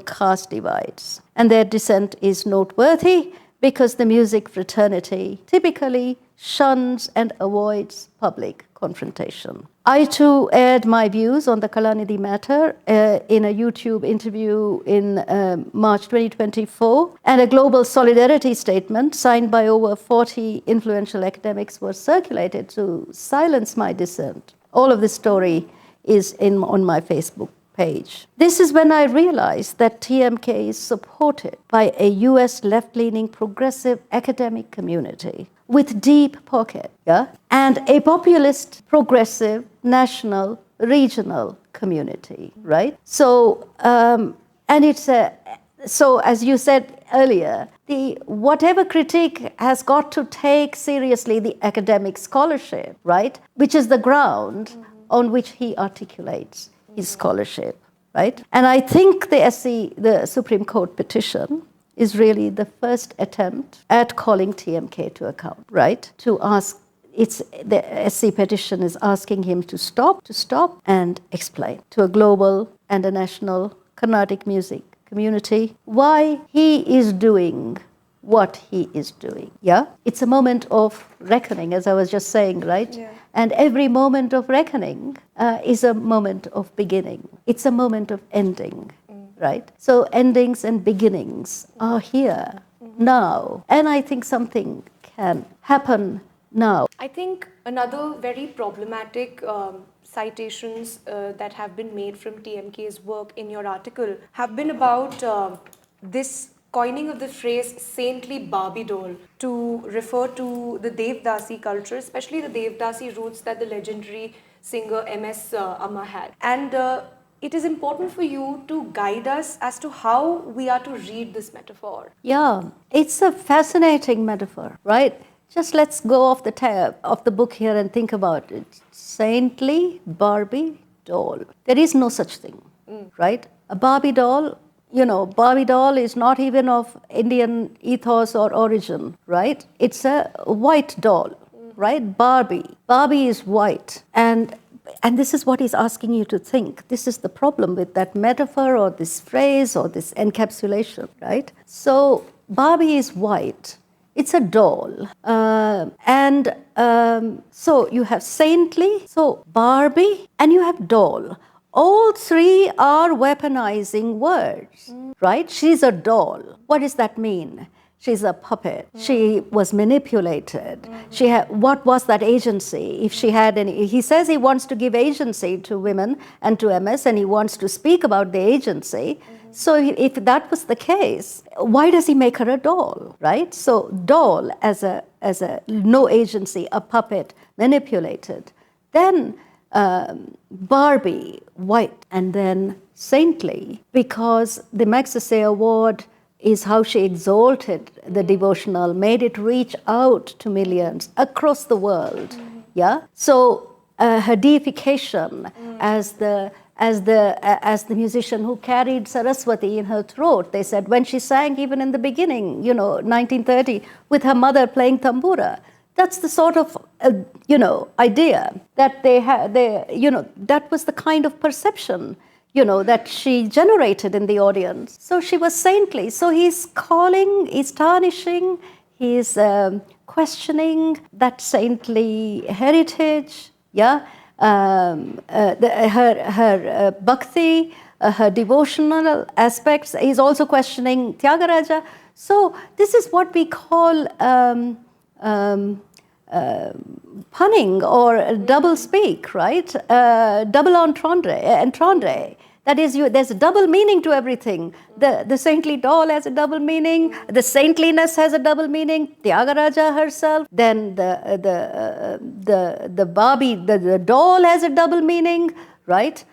caste divides. And their dissent is noteworthy because the music fraternity typically shuns and avoids public confrontation. I too aired my views on the Kalanidhi matter in a YouTube interview in March 2024, and a global solidarity statement signed by over 40 influential academics was circulated to silence my dissent. All of this story is on my Facebook page. This is when I realized that TMK is supported by a US left-leaning progressive academic community with deep pocket, yeah, and a populist, progressive, national, regional community, right? So, so as you said earlier, whatever critique has got to take seriously the academic scholarship, right, which is the ground on which he articulates his scholarship, right? And I think the Supreme Court petition is really the first attempt at calling TMK to account, right? To ask, the SC petition is asking him to stop and explain to a global and a national Carnatic music community why he is doing what he is doing, yeah? It's a moment of reckoning, as I was just saying, right? Yeah. And every moment of reckoning is a moment of beginning. It's a moment of ending. Right? So endings and beginnings are here now. And I think something can happen now. I think another very problematic citations that have been made from TMK's work in your article have been about this coining of the phrase saintly Barbie doll to refer to the Devdasi culture, especially the Devdasi roots that the legendary singer MS Amma had. And it is important for you to guide us as to how we are to read this metaphor. Yeah, it's a fascinating metaphor, right? Just let's go off the tab of the book here and think about it. Saintly Barbie doll. There is no such thing, right? A Barbie doll, Barbie doll is not even of Indian ethos or origin, right? It's a white doll, right? Barbie is white. And this is what he's asking you to think. This is the problem with that metaphor or this phrase or this encapsulation, right? So Barbie is white. It's a doll. So you have saintly, so Barbie, and you have doll. All three are weaponizing words, right? She's a doll. What does that mean? She's a puppet. She was manipulated. What was that agency? If she had any, he says he wants to give agency to women and to MS, and he wants to speak about the agency. So if that was the case, why does he make her a doll, right? So doll as a no agency, a puppet, manipulated. Then Barbie, white, and then saintly, because the Magsaysay Award is how she exalted the devotional, made it reach out to millions across the world. Yeah. So her deification as the musician who carried Saraswati in her throat. They said when she sang even in the beginning, 1930, with her mother playing tambura. That's the sort of idea that they had. That was the kind of perception that she generated in the audience. So she was saintly. So he's calling, he's tarnishing, he's questioning that saintly heritage, yeah, her bhakti, her devotional aspects. He's also questioning Tyagaraja. So this is what we call punning or double speak, right? Double entendre. That is, there's a double meaning to everything. The saintly doll has a double meaning. The saintliness has a double meaning. Tyagaraja herself. Then the Barbie, the doll has a double meaning, right?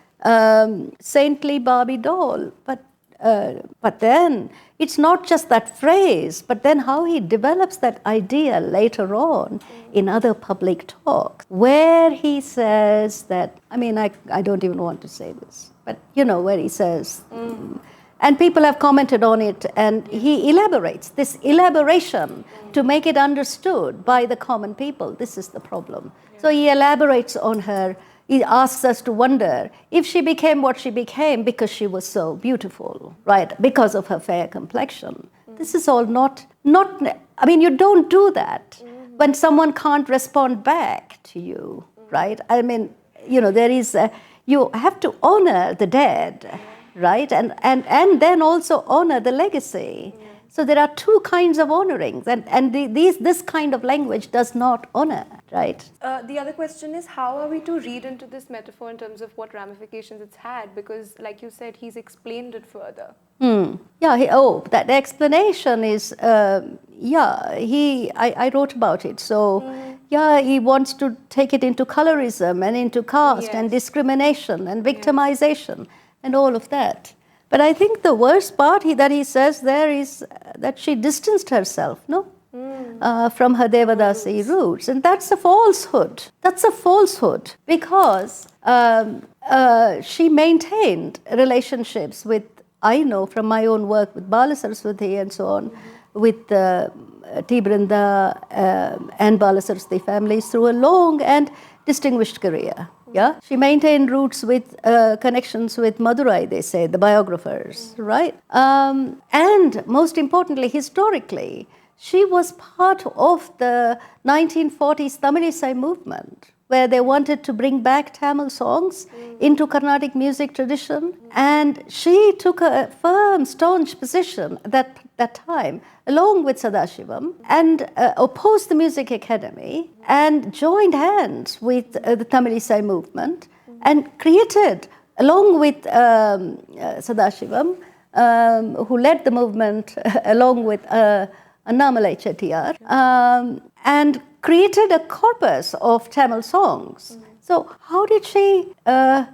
Saintly Barbie doll. But then it's not just that phrase, but then how he develops that idea later on in other public talks, where he says that, I don't even want to say this, but where he says, and people have commented on it, and he elaborates, this elaboration to make it understood by the common people. This is the problem. So he elaborates on her. He asks us to wonder if she became what she became because she was so beautiful, right? Because of her fair complexion. This is all not, you don't do that when someone can't respond back to you, right? There is, you have to honor the dead, right? And then also honor the legacy. So there are two kinds of honorings, and this kind of language does not honor, right? The other question is, how are we to read into this metaphor in terms of what ramifications it's had? Because, like you said, he's explained it further. Yeah. That explanation is, I wrote about it. So, he wants to take it into colorism and into caste and discrimination and victimization and all of that. But I think the worst part that he says there is that she distanced herself, from her Devadasi roots. And that's a falsehood. That's a falsehood because she maintained relationships with, I know from my own work with Bala Saraswati and so on, with T. Brinda and Bala Saraswati families through a long and distinguished career. Yeah, she maintained roots with connections with Madurai, they say, the biographers, right? And most importantly, historically, she was part of the 1940s Tamilisai movement, where they wanted to bring back Tamil songs into Carnatic music tradition. And she took a firm, staunch position at that time, along with Sadashivam, and opposed the Music Academy and joined hands with the Tamilisai movement and created, along with Sadashivam, who led the movement along with Annamalai Chettiar, and created a corpus of Tamil songs. So how did she, but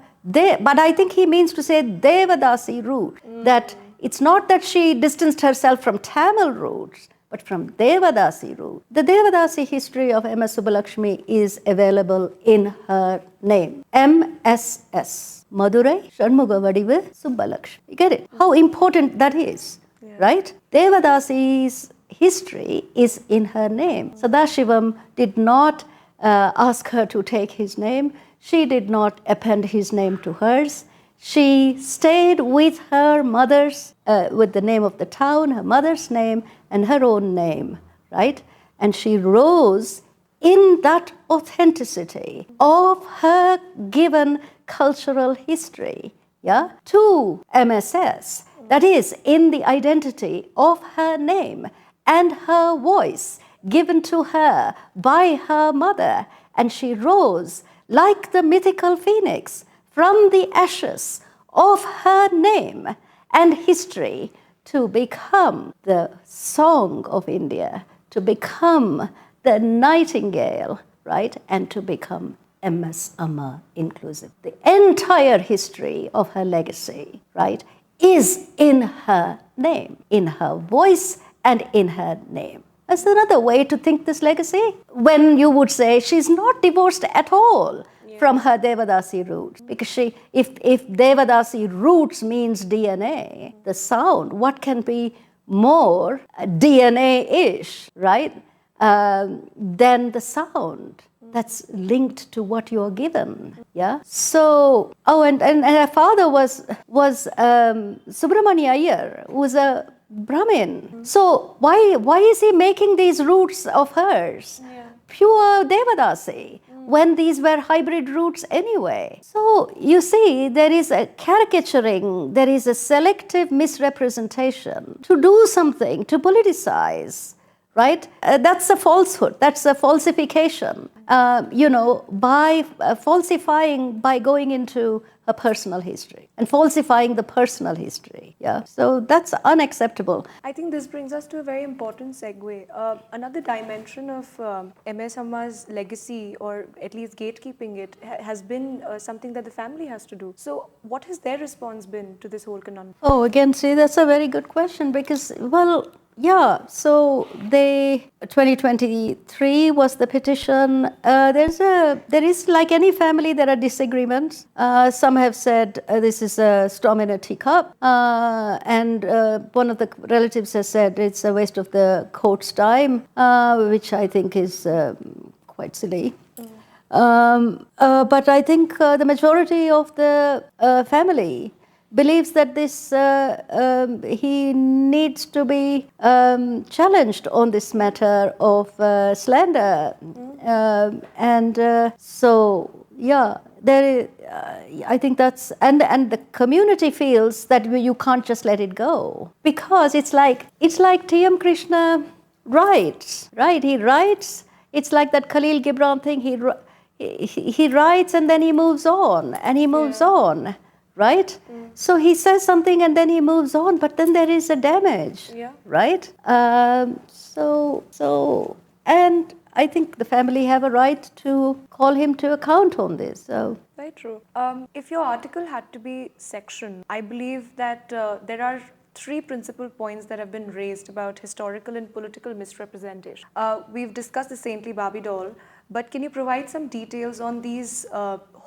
I think he means to say Devadasi root, that it's not that she distanced herself from Tamil roots, but from Devadasi root. The Devadasi history of M.S. Subbulakshmi is available in her name, MSS, Madurai Shanmuga Vadivu Subbulakshmi. You get it? How important that is, right? Devadasi's history is in her name. Sadashivam did not ask her to take his name. She did not append his name to hers. She stayed with her mother's, with the name of the town, her mother's name, and her own name, right? And she rose in that authenticity of her given cultural history, to MSS. That is, in the identity of her name and her voice given to her by her mother. And she rose like the mythical phoenix from the ashes of her name and history to become the song of India, to become the nightingale, right? And to become MS Amma inclusive. The entire history of her legacy, right, is in her name, in her voice and in her name. That's another way to think this legacy. When you would say she's not divorced at all from her Devadasi roots, because if Devadasi roots means DNA, the sound, what can be more DNA-ish, right? than the sound that's linked to what you're given. Yeah. So, and her father was Subramania Iyer, who was a Brahmin. So why is he making these roots of hers pure Devadasi when these were hybrid roots anyway? So you see, there is a caricaturing, there is a selective misrepresentation to do something, to politicize. Right? That's a falsehood. That's a falsification. By falsifying, by going into a personal history and falsifying the personal history. Yeah. So that's unacceptable. I think this brings us to a very important segue. Another dimension of MS Amma's legacy, or at least gatekeeping it, has been something that the family has to do. So what has their response been to this whole conundrum? Oh, again, see, that's a very good question because, well, yeah, so 2023 was the petition. There is, like any family, there are disagreements. Some have said this is a storm in a teacup, and one of the relatives has said it's a waste of the court's time, which I think is quite silly. But I think the majority of the family believes that this he needs to be challenged on this matter of slander, so yeah, I think that's and the community feels that you can't just let it go, because it's like T.M. Krishna writes, right? He writes. It's like that Khalil Gibran thing. He writes and then he moves on and he moves on. Right? So he says something and then he moves on, but then there is a damage, right? And I think the family have a right to call him to account on this. So. Very true. If your article had to be sectioned, I believe that there are 3 principal points that have been raised about historical and political misrepresentation. We've discussed the Saintly Barbie doll, but can you provide some details on these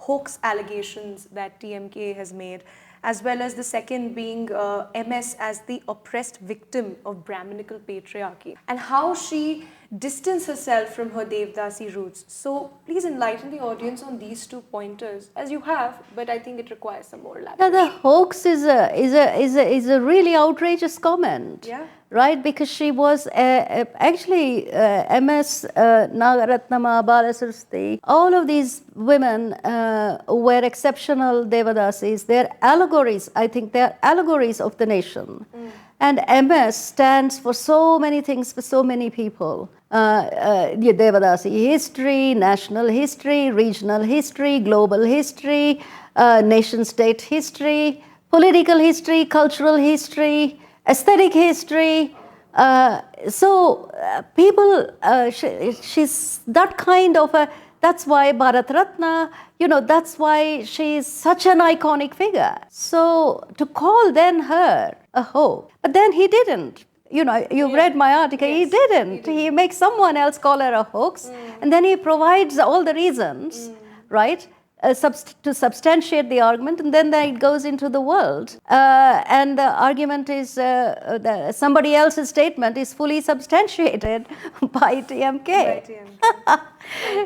hoax allegations that TMK has made, as well as the second being MS as the oppressed victim of Brahminical patriarchy, and how she distanced herself from her Devdasi roots? So please enlighten the audience on these 2 pointers, as you have, but I think it requires some more elaboration. Yeah, the hoax is a really outrageous comment. Yeah. Right, because she was actually MS Nagaratnama, Balasaraswati, all of these women were exceptional Devadasis. They're allegories, I think they're allegories of the nation. And MS stands for so many things for so many people. Devadasi history, national history, regional history, global history, nation-state history, political history, cultural history, aesthetic history. People, she's that kind of a, that's why Bharat Ratna, that's why she's such an iconic figure. So to call then her a hoax, but then he didn't. You've read my article, yes, he didn't. He makes someone else call her a hoax, and then he provides all the reasons, right? To substantiate the argument, and then it goes into the world. And the argument is, somebody else's statement is fully substantiated by TMK.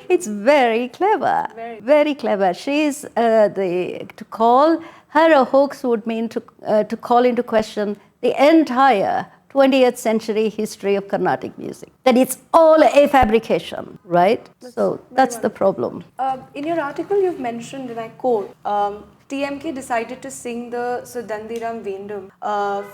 It's very clever, very clever. She's to call her a hoax would mean to call into question the entire 20th century history of Carnatic music. That it's all a fabrication, right? So that's the problem. In your article, you've mentioned, and I quote, TMK decided to sing the Sudandiram Vendum,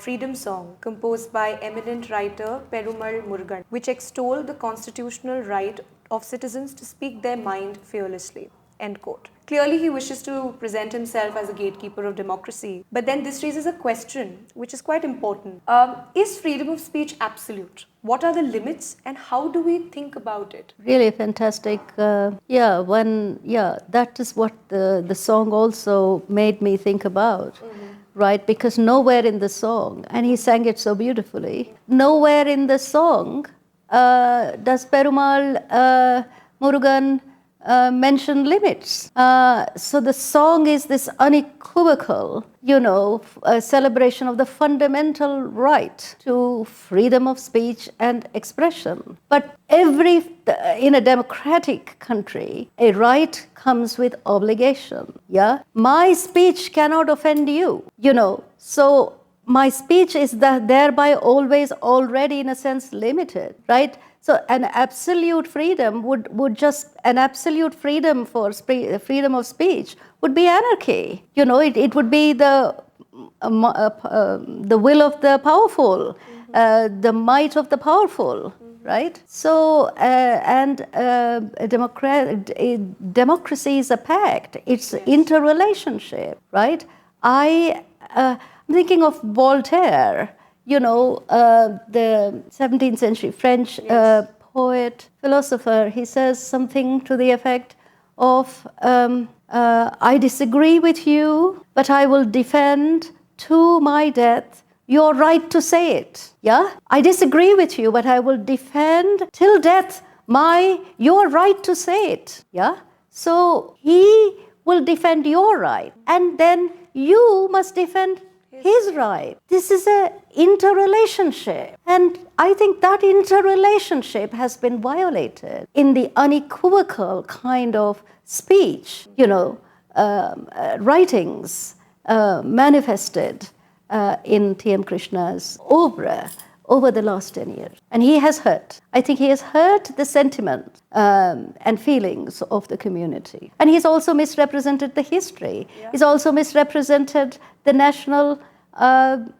freedom song composed by eminent writer Perumal Murugan, which extolled the constitutional right of citizens to speak their mind fearlessly. End quote. Clearly, he wishes to present himself as a gatekeeper of democracy. But then this raises a question, which is quite important. Is freedom of speech absolute? What are the limits, and how do we think about it? Really fantastic. That is what the song also made me think about. Right? Because nowhere in the song, and he sang it so beautifully, nowhere in the song does Perumal Murugan mention limits. So the song is this unequivocal, celebration of the fundamental right to freedom of speech and expression. But in a democratic country, a right comes with obligation. Yeah, my speech cannot offend you. So my speech is thereby always already in a sense limited, right? So an absolute freedom an absolute freedom for freedom of speech would be anarchy. It would be the will of the powerful, the might of the powerful, right? So democracy is a pact. It's interrelationship, right? I'm thinking of Voltaire. The 17th century French poet, philosopher. He says something to the effect of, I disagree with you, but I will defend to my death your right to say it. Yeah? I disagree with you, but I will defend till death your right to say it. Yeah? So he will defend your right, and then you must defend his right. This is an interrelationship. And I think that interrelationship has been violated in the unequivocal kind of speech, writings manifested in T.M. Krishna's oeuvre over the last 10 years. And I think he has hurt the sentiment and feelings of the community. And he's also misrepresented the history. Yeah. He's also misrepresented the national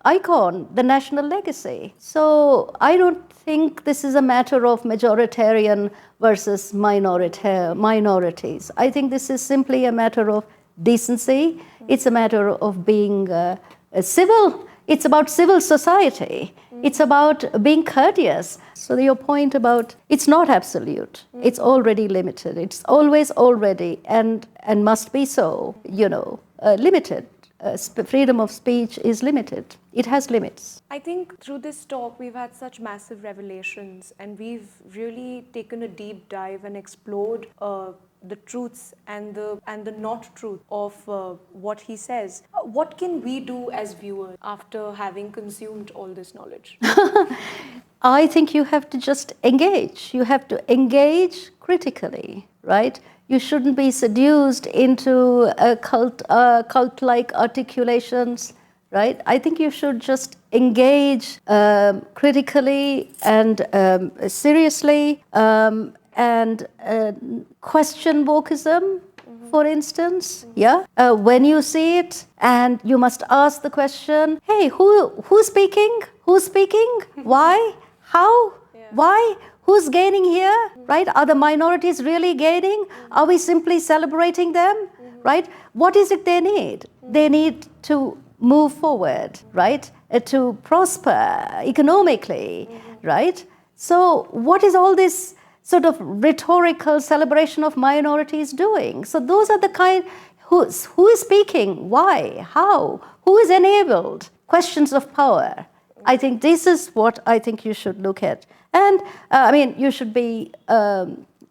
icon, the national legacy. So I don't think this is a matter of majoritarian versus minorities. I think this is simply a matter of decency. It's a matter of being civil. It's about civil society. It's about being courteous. So your point about it's not absolute. It's already limited. It's always already and must be so, limited. Freedom of speech is limited. It has limits. I think through this talk, we've had such massive revelations, and we've really taken a deep dive and explored the truths and the not truth of what he says. What can we do as viewers after having consumed all this knowledge? I think you have to just engage. You have to engage critically, right? You shouldn't be seduced into cult-like articulations, right? I think you should just engage critically and seriously and question wokeism, for instance. Yeah, when you see it, and you must ask the question: Hey, who's speaking? Who's speaking? Why? How? Yeah. Why? Who's gaining here, right? Are the minorities really gaining? Are we simply celebrating them, right? What is it they need? They need to move forward, right? To prosper economically, right? So what is all this sort of rhetorical celebration of minorities doing? So those are the kind, who is speaking? Why? How? Who is enabled? Questions of power. I think this is what I think you should look at. And you should be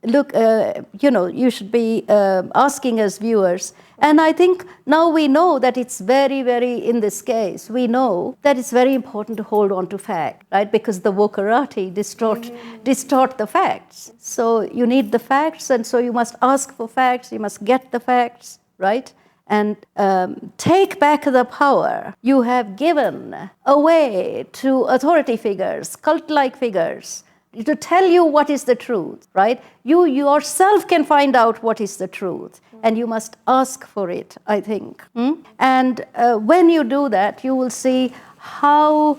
you should be asking as viewers. And I think now we know that it's very, very, in this case, we know that it's very important to hold on to fact, right? Because the wokerati distort the facts. So you need the facts, and so you must ask for facts, you must get the facts, right? And take back the power you have given away to authority figures, cult-like figures, to tell you what is the truth, right? You yourself can find out what is the truth, and you must ask for it, I think. And when you do that, you will see how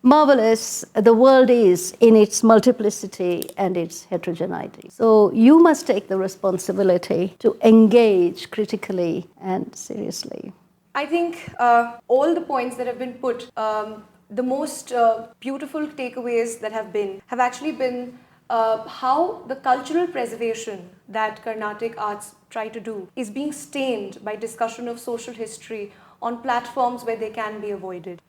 marvelous the world is in its multiplicity and its heterogeneity. So you must take the responsibility to engage critically and seriously. I think all the points that have been put, the most beautiful takeaways that have actually been how the cultural preservation that Carnatic arts try to do is being stained by discussion of social history on platforms where they can be avoided.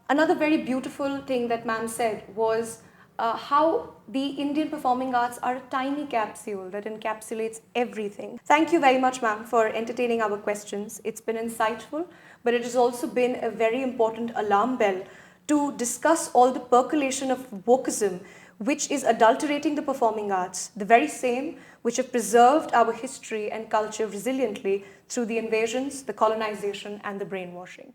Another very beautiful thing that ma'am said was how the Indian performing arts are a tiny capsule that encapsulates everything. Thank you very much, ma'am, for entertaining our questions. It's been insightful, but it has also been a very important alarm bell to discuss all the percolation of wokeism, which is adulterating the performing arts, the very same which have preserved our history and culture resiliently through the invasions, the colonization, and the brainwashing.